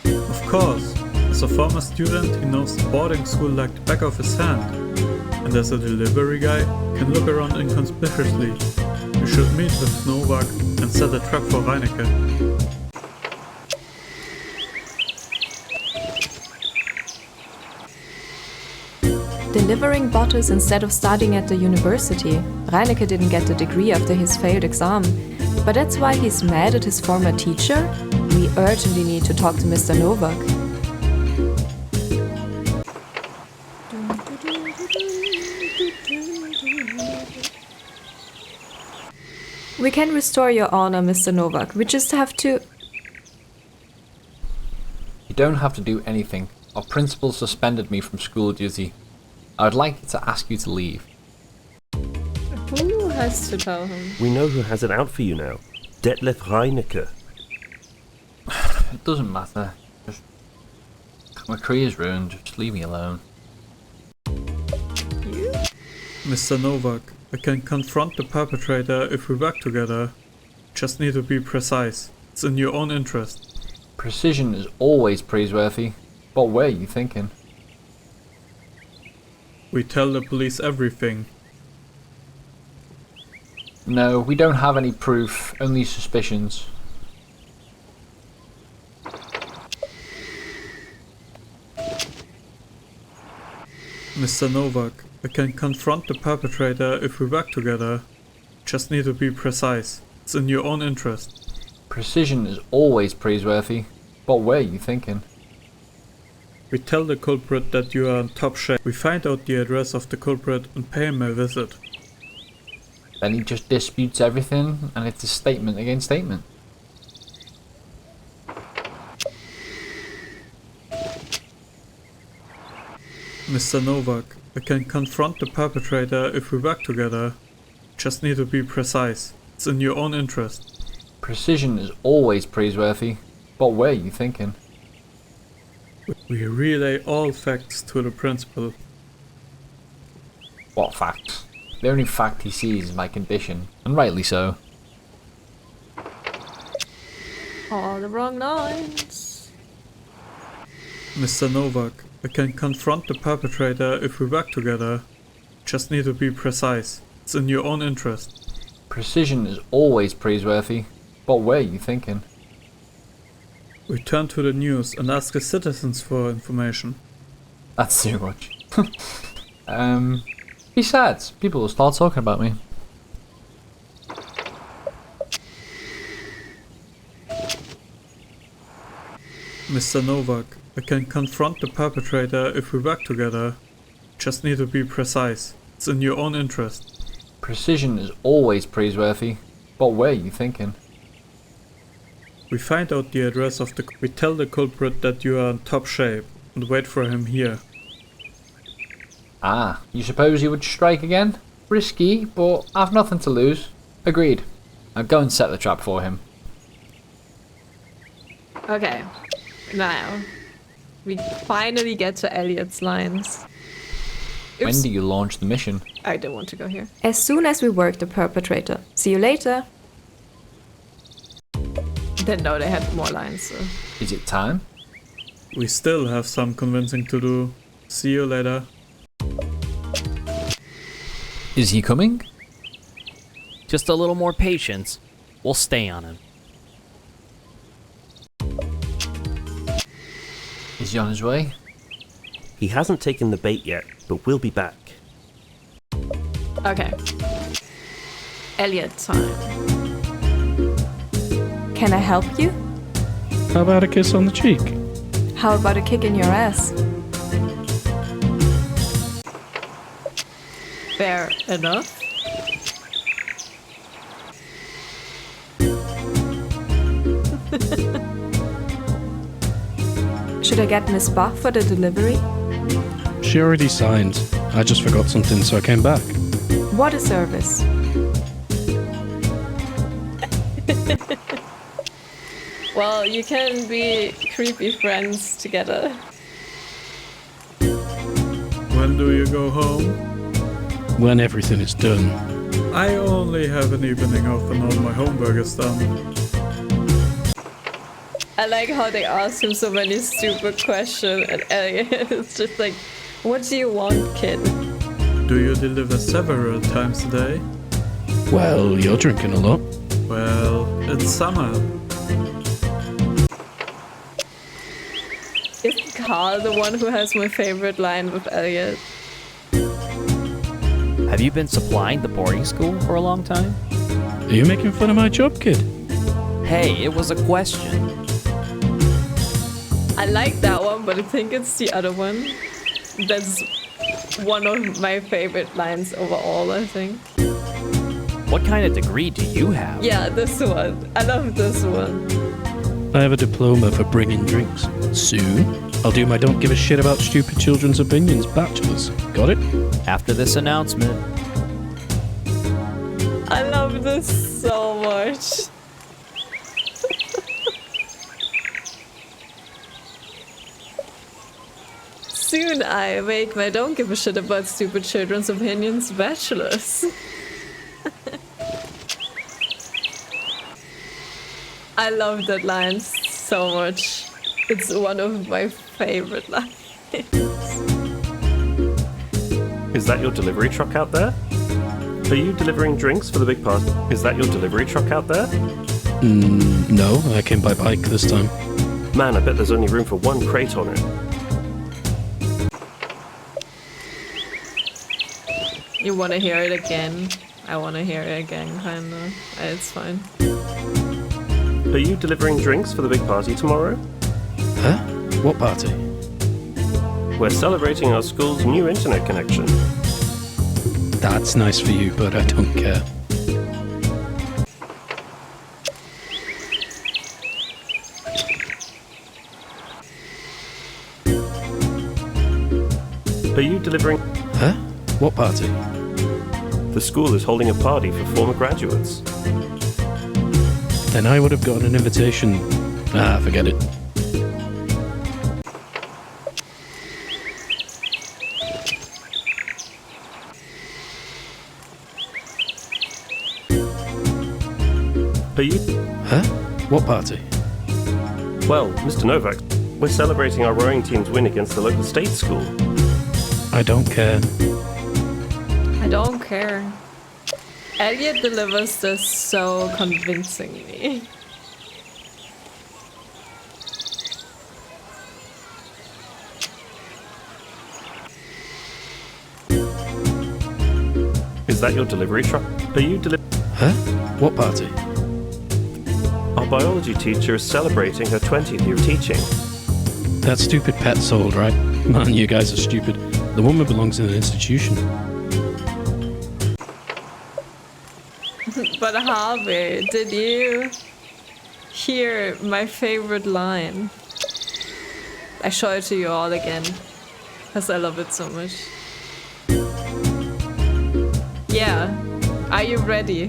Of course. As a former student, he knows the boarding school like the back of his hand. And as a delivery guy, can look around inconspicuously. We should meet with Novak and set a trap for Reineke. Delivering bottles instead of studying at the university. Reineke didn't get the degree after his failed exam. But that's why he's mad at his former teacher? We urgently need to talk to Mr. Novak. We can restore your honor, Mr. Novak. We just have to... You don't have to do anything. Our principal suspended me from school duty. I would like to ask you to leave. Who has to tell him? We know who has it out for you now. Detlef Reineke. It doesn't matter. Just... My career's ruined. Just leave me alone. You? Mr. Novak, I can confront the perpetrator if we work together. Just need to be precise. It's in your own interest. Precision is always praiseworthy. But where are you thinking? We tell the police everything. No, we don't have any proof, only suspicions. Mr. Novak, I can confront the perpetrator if we work together. Just need to be precise. It's in your own interest. Precision is always praiseworthy. But where are you thinking? We tell the culprit that you are in top shape. We find out the address of the culprit and pay him a visit. Then he just disputes everything and it's a statement against statement. Mr. Novak, I can confront the perpetrator if we work together. Just need to be precise. It's in your own interest. Precision is always praiseworthy. But where are you thinking? We relay all facts to the principal. What facts? The only fact he sees is my condition, and rightly so. All the wrong lines. Mr. Novak, I can confront the perpetrator if we work together. Just need to be precise. It's in your own interest. Precision is always praiseworthy. But where are you thinking? We turn to the news and ask the citizens for information. That's too much. Besides, people will start talking about me. Mr. Novak, I can confront the perpetrator if we work together. Just need to be precise. It's in your own interest. Precision is always praiseworthy. But where are you thinking? We find out the address of the... We tell the culprit that you are in top shape and wait for him here. Ah, you suppose you would strike again? Risky, but I've nothing to lose. Agreed. I'll go and set the trap for him. Okay. Now, we finally get to Elliot's lines. Oops. When do you launch the mission? I don't want to go here. As soon as we work the perpetrator. See you later. Didn't know they had more lines, so... Is it time? We still have some convincing to do. See you later. Is he coming? Just a little more patience. We'll stay on him. Is he on his way? He hasn't taken the bait yet, but we'll be back. Okay. Elliot time. Can I help you? How about a kiss on the cheek? How about a kick in your ass? Fair enough. Should I get Miss Bach for the delivery? She already signed. I just forgot something, so I came back. What a service. Well, you can be creepy friends together. When do you go home? When everything is done. I only have an evening off and all my homework is done. I like how they ask him so many stupid questions and Elliot is just like, what do you want, kid? Do you deliver several times a day? Well, you're drinking a lot. Well, it's summer. Is Carl the one who has my favorite line with Elliot? Have you been supplying the boarding school for a long time? Are you making fun of my job, kid? Hey, it was a question. I like that one, but I think it's the other one. That's one of my favorite lines overall, I think. What kind of degree do you have? Yeah, this one. I love this one. I have a diploma for bringing drinks. Soon, I'll do my don't give a shit about stupid children's opinions bachelor's. Got it? After this announcement. I love this so much. Soon I make my don't give a shit about stupid children's opinions bachelor's. I love that line so much. It's one of my favorite lines. Is that your delivery truck out there? Are you delivering drinks for the big party? Is that your delivery truck out there? No, I came by bike this time. Man, I bet there's only room for one crate on it. You want to hear it again? I want to hear it again, kinda. It's fine. Are you delivering drinks for the big party tomorrow? Huh? What party? We're celebrating our school's new internet connection. That's nice for you, but I don't care. Are you delivering... Huh? What party? The school is holding a party for former graduates. Then I would have gotten an invitation. Forget it. Are you... Huh? What party? Well, Mr. Novak, we're celebrating our rowing team's win against the local state school. I don't care. I don't care. Elliot delivers this so convincingly. Is that your delivery truck? Are you Huh? What party? Our biology teacher is celebrating her 20th year of teaching. That stupid pet's old, right? Man, you guys are stupid. The woman belongs in an institution. But Harvey, did you hear my favorite line? I show it to you all again, because I love it so much. Yeah, are you ready?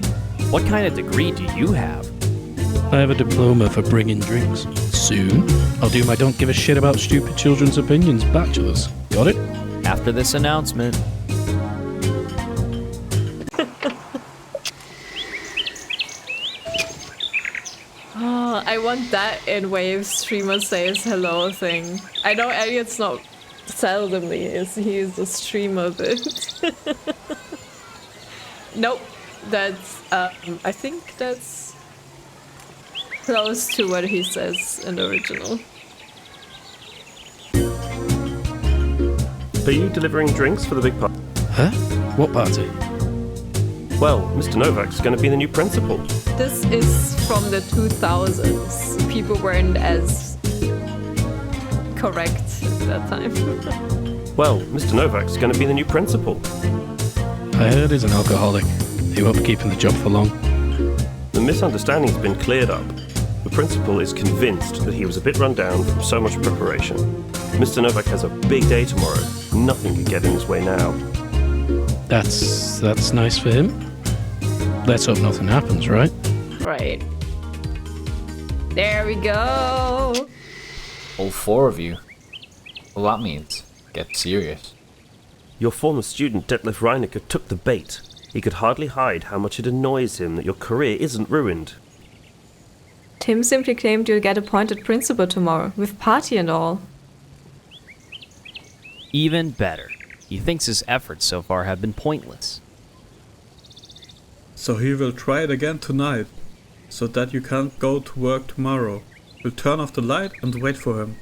What kind of degree do you have? I have a diploma for bringing drinks. Soon, I'll do my don't give a shit about stupid children's opinions bachelor's. Got it? After this announcement. Oh, I want that in Wave streamer says hello thing. I know Elliot's not seldomly is, he's a streamer bit. Nope, that's, I think that's close to what he says in the original. Are you delivering drinks for the big party? Huh? What party? Well, Mr. Novak's going to be the new principal. This is from the 2000s. People weren't as correct at that time. Well, Mr. Novak's going to be the new principal. I heard he's an alcoholic. He won't be keeping the job for long. The misunderstanding's been cleared up. The principal is convinced that he was a bit run down from so much preparation. Mr. Novak has a big day tomorrow. Nothing can get in his way now. That's nice for him. Let's hope nothing happens, right? Right. There we go. All 4 of you. Well, that means get serious. Your former student Detlef Reinecke took the bait. He could hardly hide how much it annoys him that your career isn't ruined. Tim simply claimed you'll get appointed principal tomorrow, with party and all. Even better. He thinks his efforts so far have been pointless. So he will try it again tonight, so that you can't go to work tomorrow. We'll turn off the light and wait for him.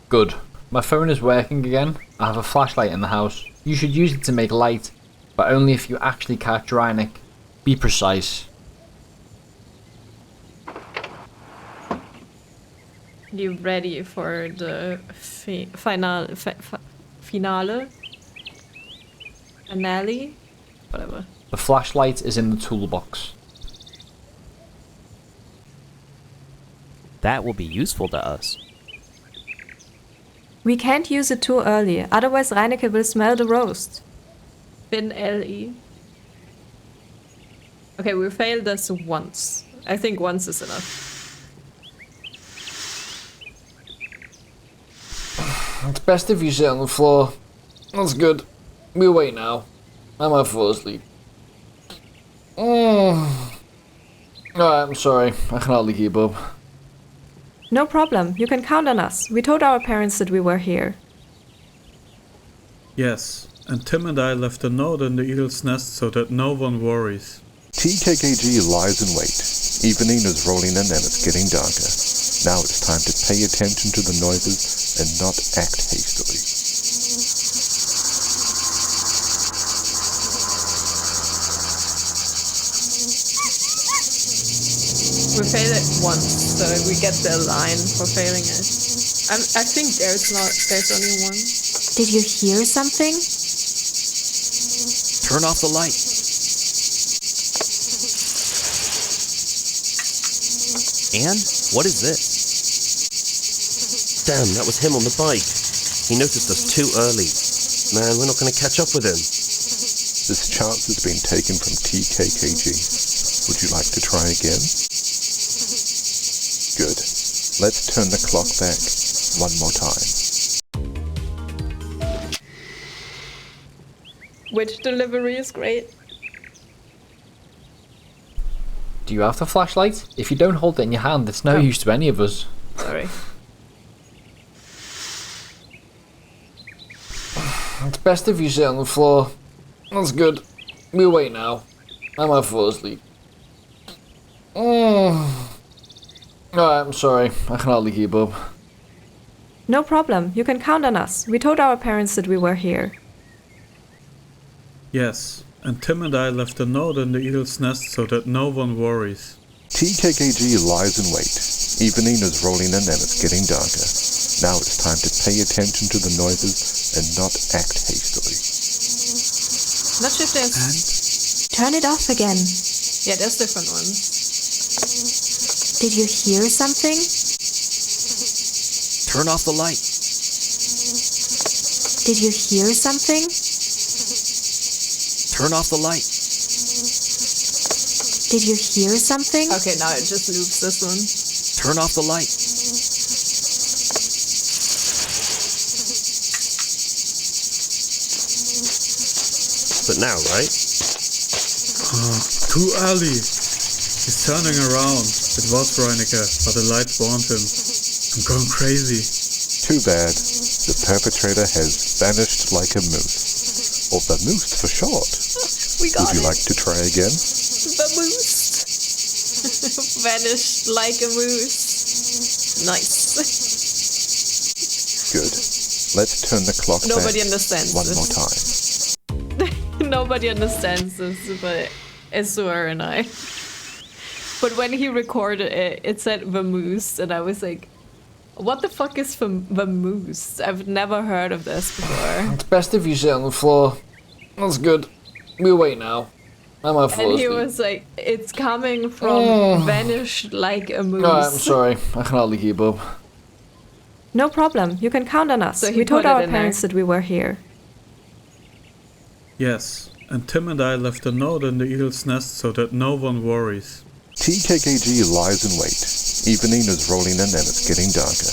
Good. My phone is working again. I have a flashlight in the house. You should use it to make light, but only if you actually catch Reinecke. Be precise. You ready for the finale? Whatever. The flashlight is in the toolbox. That will be useful to us. We can't use it too early, otherwise Reinecke will smell the roast. Bin LE. Okay, we failed this once. I think once is enough. It's best if you sit on the floor. That's good. We'll wait now. I might fall asleep. Alright, I'm sorry. I can hardly keep up. No problem, you can count on us. We told our parents that we were here. Yes, and Tim and I left a note in the eagle's nest so that no one worries. TKKG lies in wait. Evening is rolling in and it's getting darker. Now it's time to pay attention to the noises and not act hastily. We failed it once, so we get the line for failing it. I think there's only one. Did you hear something? Turn off the light. And what is this? Damn, that was him on the bike. He noticed us too early. Man, we're not going to catch up with him. This chance has been taken from TKKG. Would you like to try again? Good. Let's turn the clock back one more time. Which delivery is great. Do you have the flashlight? If you don't hold it in your hand, it's no use to any of us. Sorry. It's best if you sit on the floor. That's good. We'll wait now. I might fall asleep. Alright, I'm sorry. I can hardly keep up. No problem, you can count on us. We told our parents that we were here. Yes, and Tim and I left a note in the eagle's nest so that no one worries. TKKG lies in wait. Evening is rolling in and it's getting darker. Now it's time to pay attention to the noises and not act hastily. Not sure if there's... Turn it off again. Yeah, there's different ones. Did you hear something? Turn off the light. Did you hear something? Turn off the light. Did you hear something? Okay, now it just loops this one. Turn off the light. But now, right? Too early. He's turning around. It was Reinecke, but the light warned him. I'm going crazy. Too bad. The perpetrator has vanished like a moose. Or vamoosed for short. We got Would you it. like to try again? Vamoosed. Vanished like a moose. Nice. Good. Let's turn the clock Nobody back understands one this. more time. Nobody understands this, but Esur and I. But when he recorded it, it said vamoosed, and I was like, what the fuck is vamoosed? I've never heard of this before. It's best if you sit on the floor. That's good. We'll wait now. I'm at And he asleep. was like, it's coming from vanished like a moose. Alright, I'm sorry. I can hardly keep up. No problem. You can count on us. So he We told put it our in parents there. that we were here. Yes, and Tim and I left a note in the eagle's nest so that no one worries. TKKG lies in wait. Evening is rolling in and it's getting darker.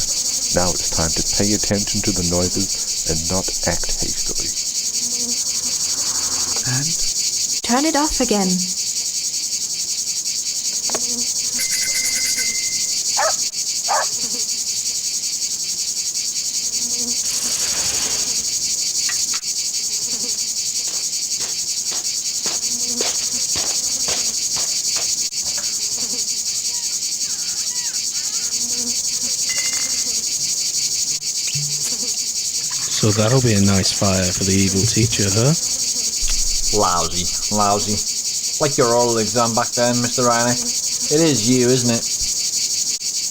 Now it's time to pay attention to the noises and not act hastily. And Turn it off again. So that'll be a nice fire for the evil teacher, huh? Lousy. Like your oral exam back then, Mr. Reineck. It is you, isn't it?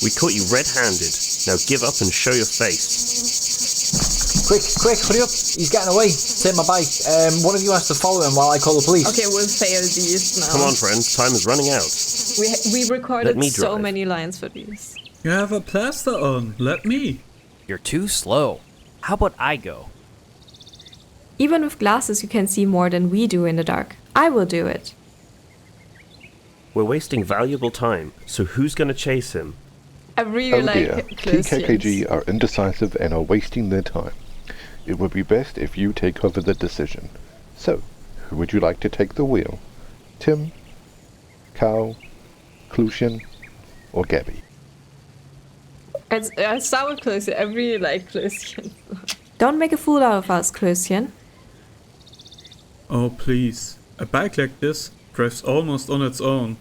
We caught you red-handed. Now give up and show your face. Quick, hurry up. He's getting away. Take my bike. One of you has to follow him while I call the police. Okay, we'll fail these now. Come on, friends. Time is running out. We recorded Let me so drive. many lines for these. you have a plaster on. Let me. You're too slow. How about I go? Even with glasses, you can see more than we do in the dark. I will do it. We're wasting valuable time, so who's gonna chase him? I really Oh like dear, Clusians. TKKG are indecisive and are wasting their time. It would be best if you take over the decision. So, who would you like to take the wheel? Tim, Carl, Clusian, or Gabby? I start with Clusian. I really like Clusian. Don't make a fool out of us, Klößchen. Oh please. A bike like this drives almost on its own.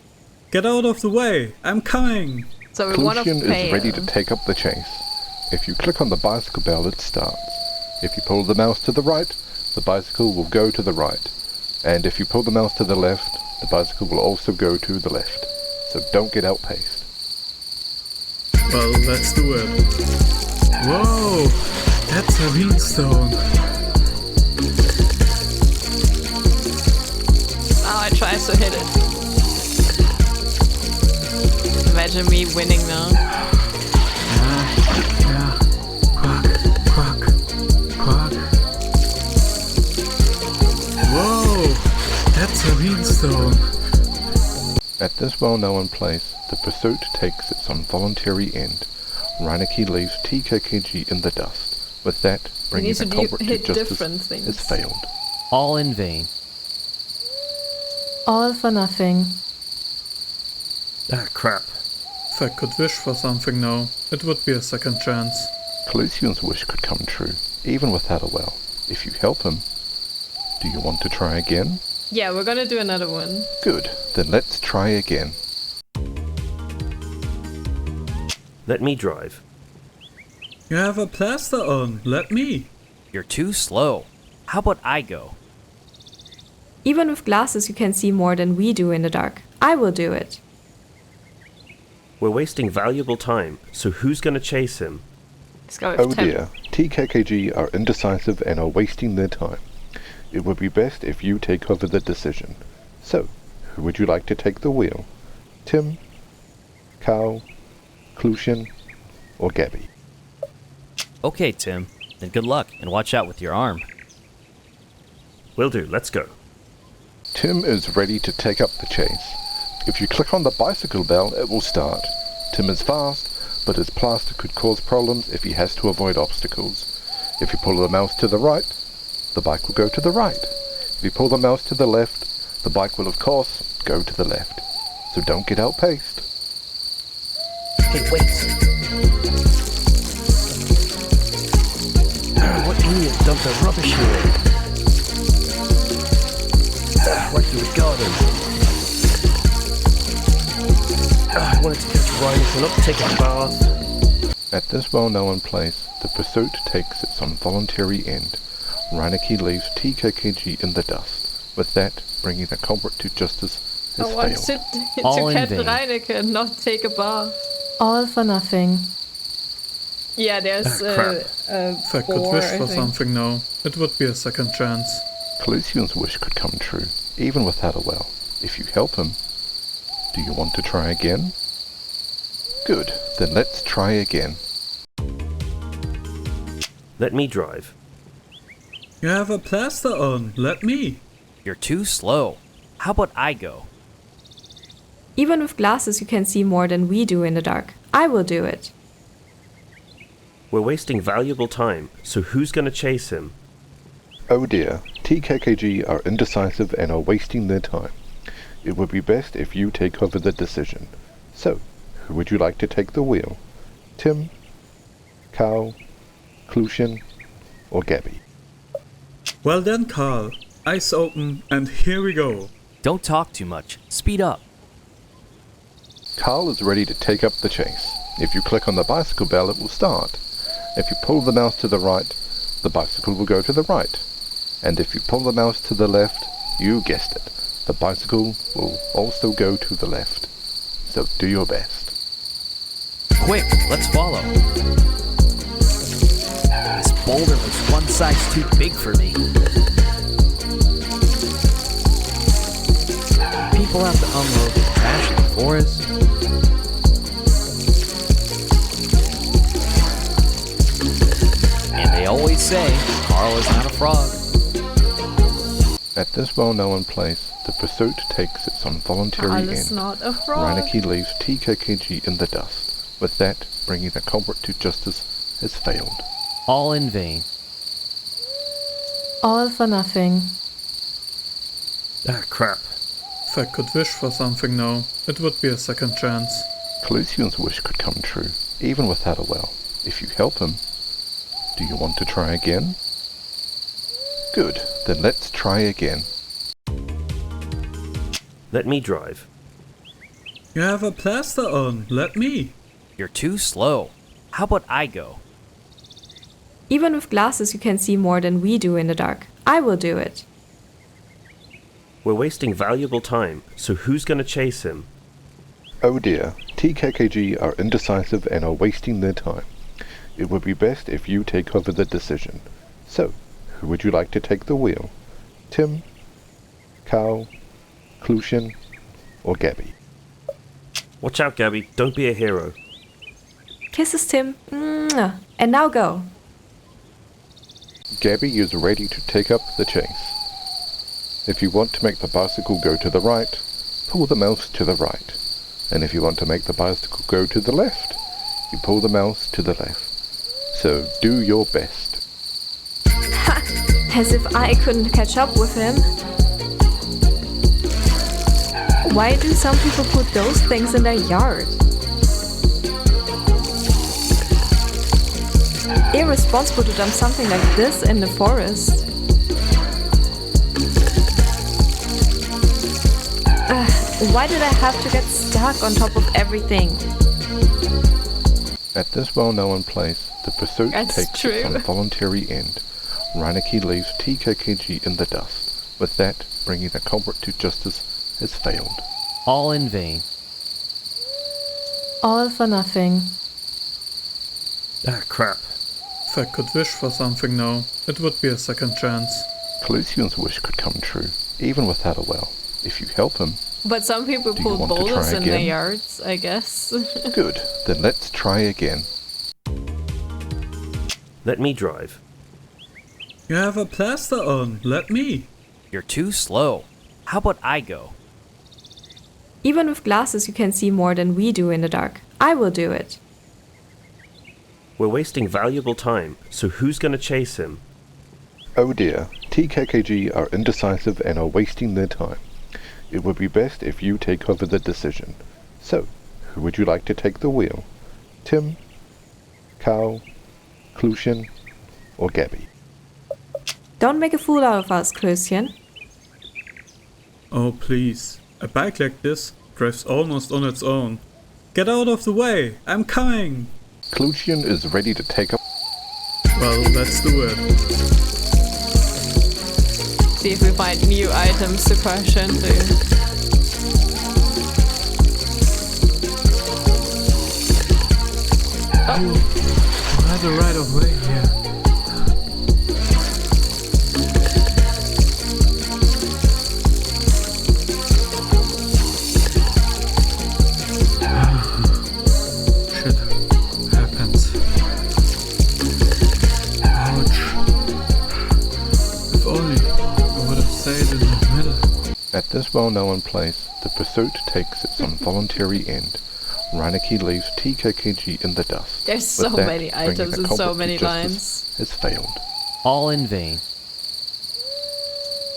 Get out of the way! I'm coming! So we want to Clusian fail. is ready to take up the chase. If you click on the bicycle bell, it starts. If you pull the mouse to the right, the bicycle will go to the right. And if you pull the mouse to the left, the bicycle will also go to the left. So don't get outpaced. Well, let's do it. Whoa! That's a wheelstone. Now I try to hit it. Imagine me winning now. Yeah. Quack. Whoa! That's a wheelstone. At this well-known place, the pursuit takes its involuntary end. Reineke leaves TKKG in the dust. With that, bringing need the to culprit to hit justice different things. has failed. All in vain. All for nothing. Ah, crap. If I could wish for something now, it would be a second chance. Clusian's wish could come true, even without a well. If you help him, do you want to try again? Yeah, we're gonna do another one. Good, then let's try again. Let me drive. You have a plaster on. Let me. You're too slow. How about I go? Even with glasses, you can see more than we do in the dark. I will do it. We're wasting valuable time, so who's gonna chase him? Let's go with Oh 10. dear, TKKG are indecisive and are wasting their time. It would be best if you take over the decision. So, who would you like to take the wheel? Tim, Carl, Clusian, or Gabby? Okay, Tim. Then good luck, and watch out with your arm. Will do, let's go. Tim is ready to take up the chase. If you click on the bicycle bell, it will start. Tim is fast, but his plaster could cause problems if he has to avoid obstacles. If you pull the mouse to the right, the bike will go to the right. If you pull the mouse to the left, the bike will of course go to the left. So don't get outpaced. Hey, wait! What idiot dumped the rubbish here? Right through the garden. I wanted to catch Reineke up, take a bath. At this well-known place, the pursuit takes its involuntary end. Reineke leaves TKKG in the dust. With that, bringing the culprit to justice has I want failed. to catch Reineke and not take a bath. All for nothing. Yeah, there's If I could boar, wish I for think. something now, it would be a second chance. Clusian's wish could come true, even without a well. If you help him, do you want to try again? Good, then let's try again. Let me drive. You have a plaster on. Let me. You're too slow. How about I go? Even with glasses, you can see more than we do in the dark. I will do it. We're wasting valuable time, so who's gonna chase him? Oh dear, TKKG are indecisive and are wasting their time. It would be best if you take over the decision. So, who would you like to take the wheel? Tim, Carl, Clusian, or Gabby? Well then, Carl. Eyes open, and here we go. Don't talk too much. Speed up. Carl is ready to take up the chase. If you click on the bicycle bell, it will start. If you pull the mouse to the right, the bicycle will go to the right. And if you pull the mouse to the left, you guessed it, the bicycle will also go to the left. So do your best. Quick, let's follow. This boulder was one size too big for me. People have to unload the trash in the forest. And they always say, Carl is not a frog. At this well-known place, the pursuit takes its involuntary Carl is end. not a frog. Reineke leaves TKKG in the dust. With that, bringing the culprit to justice has failed. All in vain. All for nothing. Ah, crap. If I could wish for something now, it would be a second chance. Clusian's wish could come true, even without a well. If you help him, do you want to try again? Good, then let's try again. Let me drive. You have a plaster on. Let me. You're too slow. How about I go? Even with glasses, you can see more than we do in the dark. I will do it. We're wasting valuable time, so who's gonna chase him? Oh dear, TKKG are indecisive and are wasting their time. It would be best if you take over the decision. So, who would you like to take the wheel? Tim, Carl, Clusian, or Gabby? Watch out, Gabby. Don't be a hero. Kisses, Tim. Mwah. And now go. Gabby is ready to take up the chase. If you want to make the bicycle go to the right, pull the mouse to the right. And if you want to make the bicycle go to the left, you pull the mouse to the left. So do your best. Ha! As if I couldn't catch up with him. Why do some people put those things in their yard? Irresponsible to dump something like this in the forest. Why did I have to get stuck on top of everything? At this well-known place, the pursuit takes its involuntary end. Reineke leaves TKKG in the dust. With that, bringing the culprit to justice has failed. All in vain. All for nothing. Ah, crap. If I could wish for something now, it would be a second chance. Clusian's wish could come true, even without a well. If you help him, But some people do you put want to boulders try in their again? yards, I guess. Good, then let's try again. Let me drive. You have a plaster on. Let me. You're too slow. How about I go? Even with glasses, you can see more than we do in the dark. I will do it. We're wasting valuable time, so who's gonna chase him? Oh dear, TKKG are indecisive and are wasting their time. It would be best if you take over the decision. So, who would you like to take the wheel? Tim, Carl, Clusian, or Gabby? Don't make a fool out of us, Clusian. Oh please. A bike like this drives almost on its own. Get out of the way. I'm coming. Clusian is ready to take up. Well, let's do it. See if we find new items to crash into. I have the right of way here. this well-known place, the pursuit takes its involuntary end. Reineke leaves TKKG in the dust. There's so With that, many bringing items the and so culprit to many justice lines. has failed. All in vain.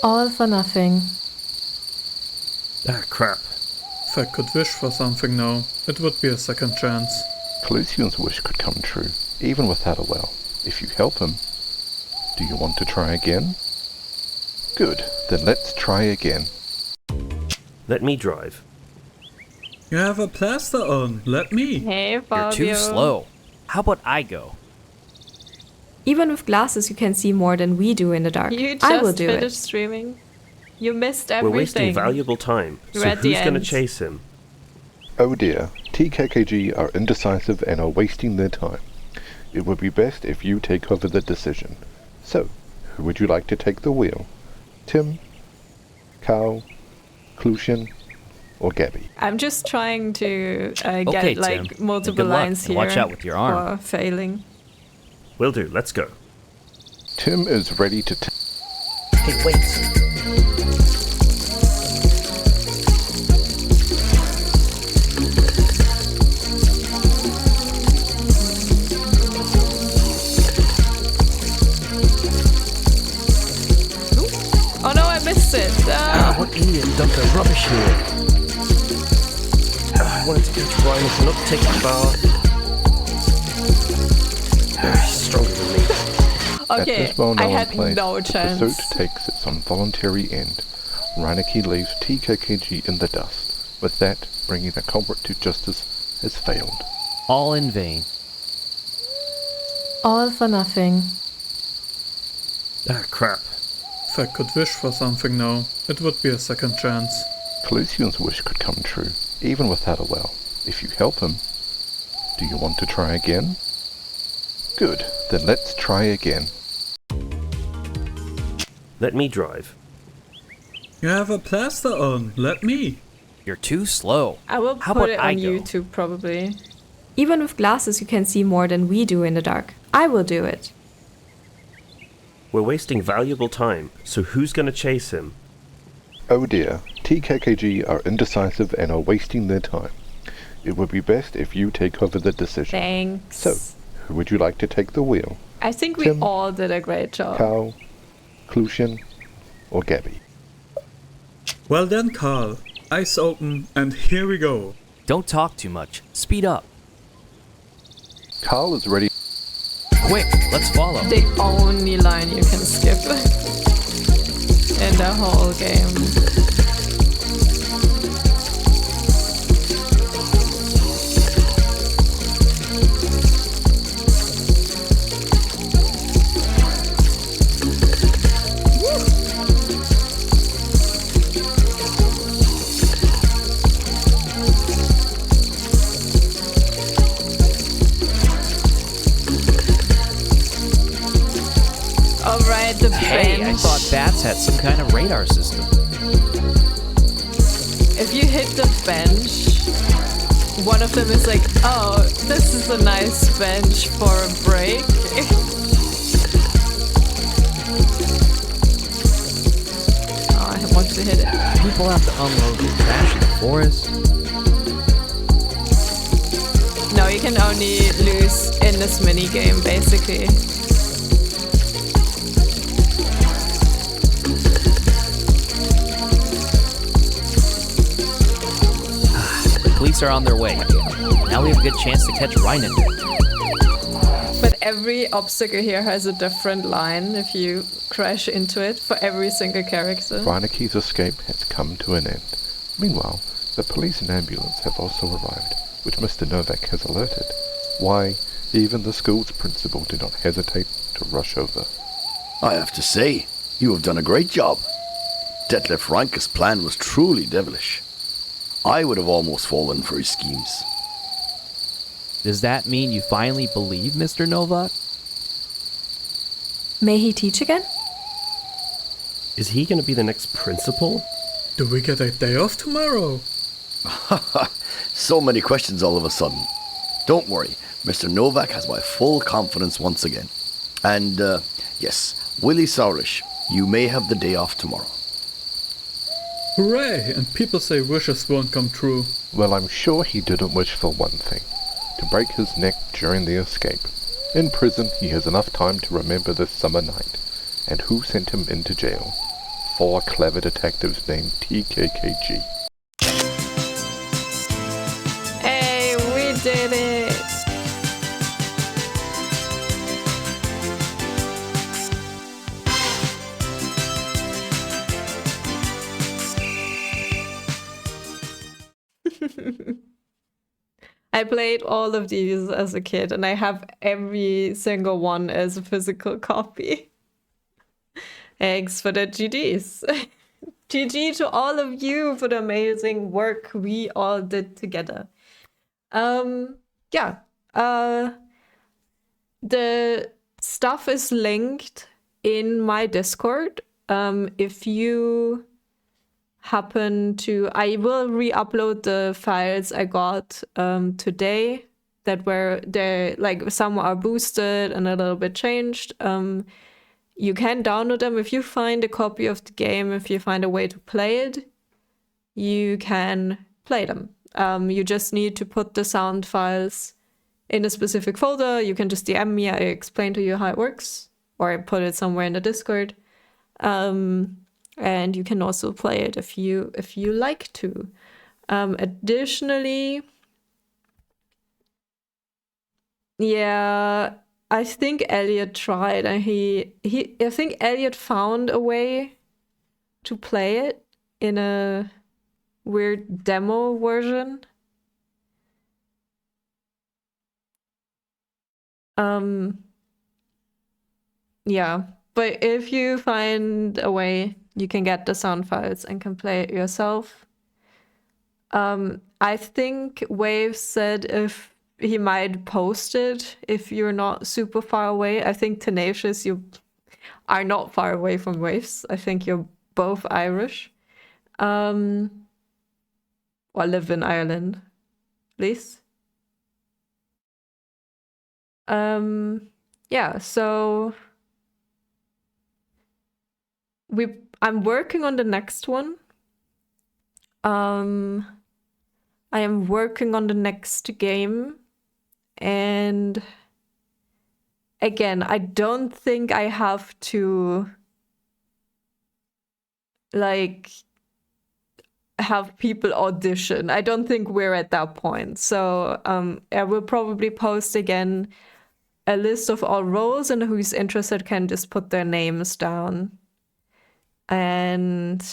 All for nothing. Ah, crap. If I could wish for something now, it would be a second chance. Colusion's wish could come true, even without a well, if you help him. Do you want to try again? Good, then let's try again. Let me drive. You have a plaster on, let me. Hey, You're Fabio. too slow. How about I go? Even with glasses, you can see more than we do in the dark. You I will just do finished it. streaming. You missed everything. We're wasting valuable time. You're So at the who's going to end. chase him? Oh dear, TKKG are indecisive and are wasting their time. It would be best if you take over the decision. So, who would you like to take the wheel? Tim, Carl, Clusian, or Gabby? I'm just trying to Okay, get like Tim. multiple Good luck, lines and here. watch out with your arm. For failing. Will do, let's go. Tim is ready to Hey, wait. Oh no, I missed it. What idiot dumped the rubbish here? I wanted to catch Rhinus and not take the bath. He's stronger than me. Okay, At this well-known I had place, no the chance. pursuit takes its involuntary end. Reineke leaves TKKG in the dust. With that, bringing the culprit to justice has failed. All in vain. All for nothing. Ah, crap. If I could wish for something now, it would be a second chance. Colusion's wish could come true, even without a well, if you help him. Do you want to try again? Good, then let's try again. Let me drive. You have a plaster on, let me. You're too slow. I will How put about it I on go? YouTube probably. Even with glasses, you can see more than we do in the dark. I will do it. We're wasting valuable time. So who's going to chase him? Oh dear, TKKG are indecisive and are wasting their time. It would be best if you take over the decision. Thanks. So, who would you like to take the wheel? I think we Tim, all did a great job. Carl, Clusian, or Gabby? Well then, Carl. Eyes open, and here we go. Don't talk too much. Speed up. Carl is ready. Quick, let's follow. The only line you can skip in the whole game. Alright, the Hey, I bench. thought bats had some kind of radar system. If you hit the bench, one of them is like, oh, this is a nice bench for a break. Oh, I want to hit it. People have to unload their trash in the forest. No, you can only lose in this mini game, basically. The police are on their way. Now we have a good chance to catch Rhinen. But every obstacle here has a different line if you crash into it for every single character. Reineke's escape has come to an end. Meanwhile, the police and ambulance have also arrived, which Mr. Novak has alerted. Why, even the school's principal did not hesitate to rush over. I have to say, you have done a great job. Detlef Reinke's plan was truly devilish. I would have almost fallen for his schemes. Does that mean you finally believe Mr. Novak? May he teach again? Is he going to be the next principal? Do we get a day off tomorrow? So many questions all of a sudden. Don't worry, Mr. Novak has my full confidence once again. And, yes, Willie Saurish, you may have the day off tomorrow. Hooray! And people say wishes won't come true. Well, I'm sure he didn't wish for one thing, to break his neck during the escape. In prison, he has enough time to remember this summer night. And who sent him into jail? 4 clever detectives named TKKG. Hey, we did it! I played all of these as a kid, and I have every single one as a physical copy. Thanks for the GGs. GG to all of you for the amazing work we all did together. Yeah. The stuff is linked in my Discord. If you happen to, I will re-upload the files I got today that were there, like some are boosted and a little bit changed. You can download them if you find a copy of the game. If you find a way to play it, you can play them. You just need to put the sound files in a specific folder. You can just DM me. I explain to you how it works, or I put it somewhere in the Discord. And you can also play it if you like to. Additionally, yeah, I think Elliot tried, and I think Elliot found a way to play it in a weird demo version. Yeah, but if you find a way, you can get the sound files and can play it yourself. I think Wave said if he might post it if you're not super far away. I think Tenacious, you are not far away from Waves. I think you're both Irish. Or live in Ireland, at least. Yeah, so I'm working on the next one. I am working on the next game, and again, I don't think I have to like have people audition. I don't think we're at that point. So I will probably post again a list of all roles, and who's interested can just put their names down. And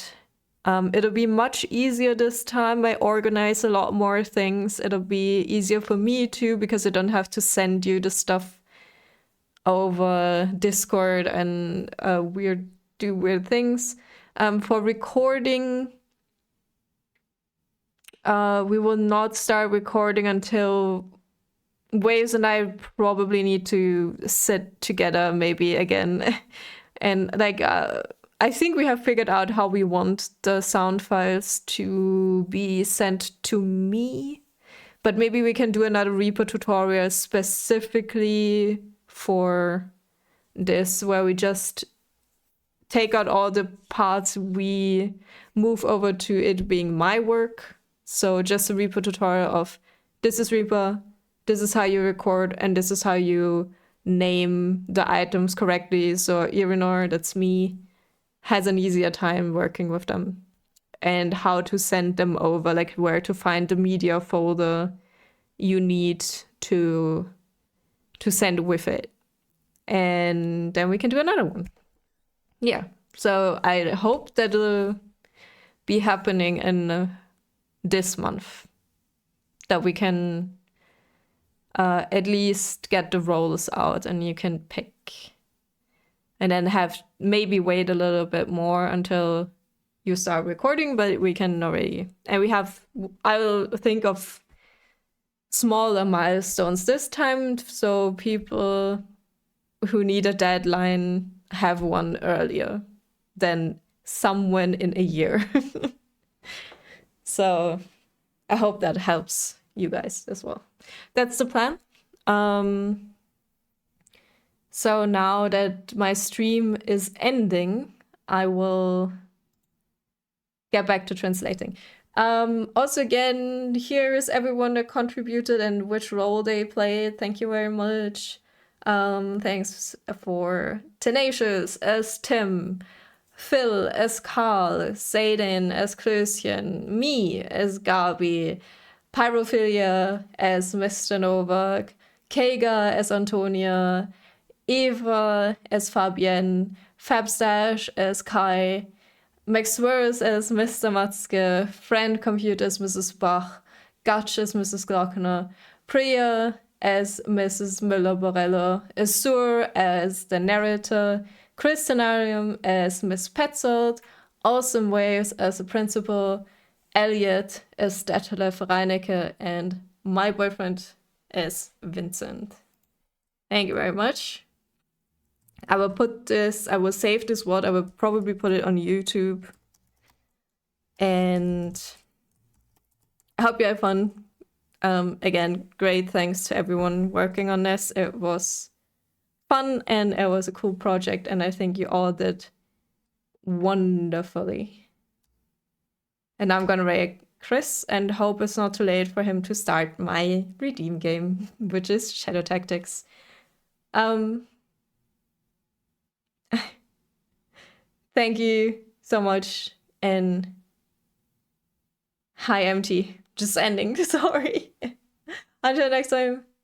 it'll be much easier this time. I organize a lot more things. It'll be easier for me too, because I don't have to send you the stuff over Discord and do weird things. For recording, we will not start recording until Waves and I probably need to sit together maybe again. And like I think we have figured out how we want the sound files to be sent to me, but maybe we can do another Reaper tutorial specifically for this, where we just take out all the parts, we move over to it being my work. So just a Reaper tutorial of this is Reaper, this is how you record, and this is how you name the items correctly. So Irinor, that's me, has an easier time working with them, and how to send them over, like where to find the media folder you need to send with it. And then we can do another one. Yeah, so I hope that it'll be happening in this month, that we can at least get the roles out and you can pick. And then maybe wait a little bit more until you start recording, but we can already. And I will think of smaller milestones this time, so people who need a deadline have one earlier than someone in a year. So I hope that helps you guys as well. That's the plan. So now that my stream is ending, I will get back to translating. Also, again, here is everyone that contributed and which role they played. Thank you very much. Thanks for Tenacious as Tim, Phil as Carl, Zayden as Klößchen, me as Gabi, Pyrophilia as Mr. Novak, Kega as Antonia, Eva as Fabienne, Fabstash as Kai, Max Worth as Mr. Matzke, Friend Computer as Mrs. Bach, Gutch as Mrs. Glockner, Priya as Mrs. Müller-Borello, Azur as the narrator, Christianarium as Miss Petzold, Awesome Waves as the principal, Elliot as Detlef Reinecke, and my boyfriend as Vincent. Thank you very much. I will save this word. I will probably put it on YouTube. And I hope you had fun. Again, great thanks to everyone working on this. It was fun and it was a cool project, and I think you all did wonderfully. And I'm gonna rate Chris and hope it's not too late for him to start my redeem game, which is Shadow Tactics. Thank you so much, and hi, empty. Just ending. Sorry. Until next time.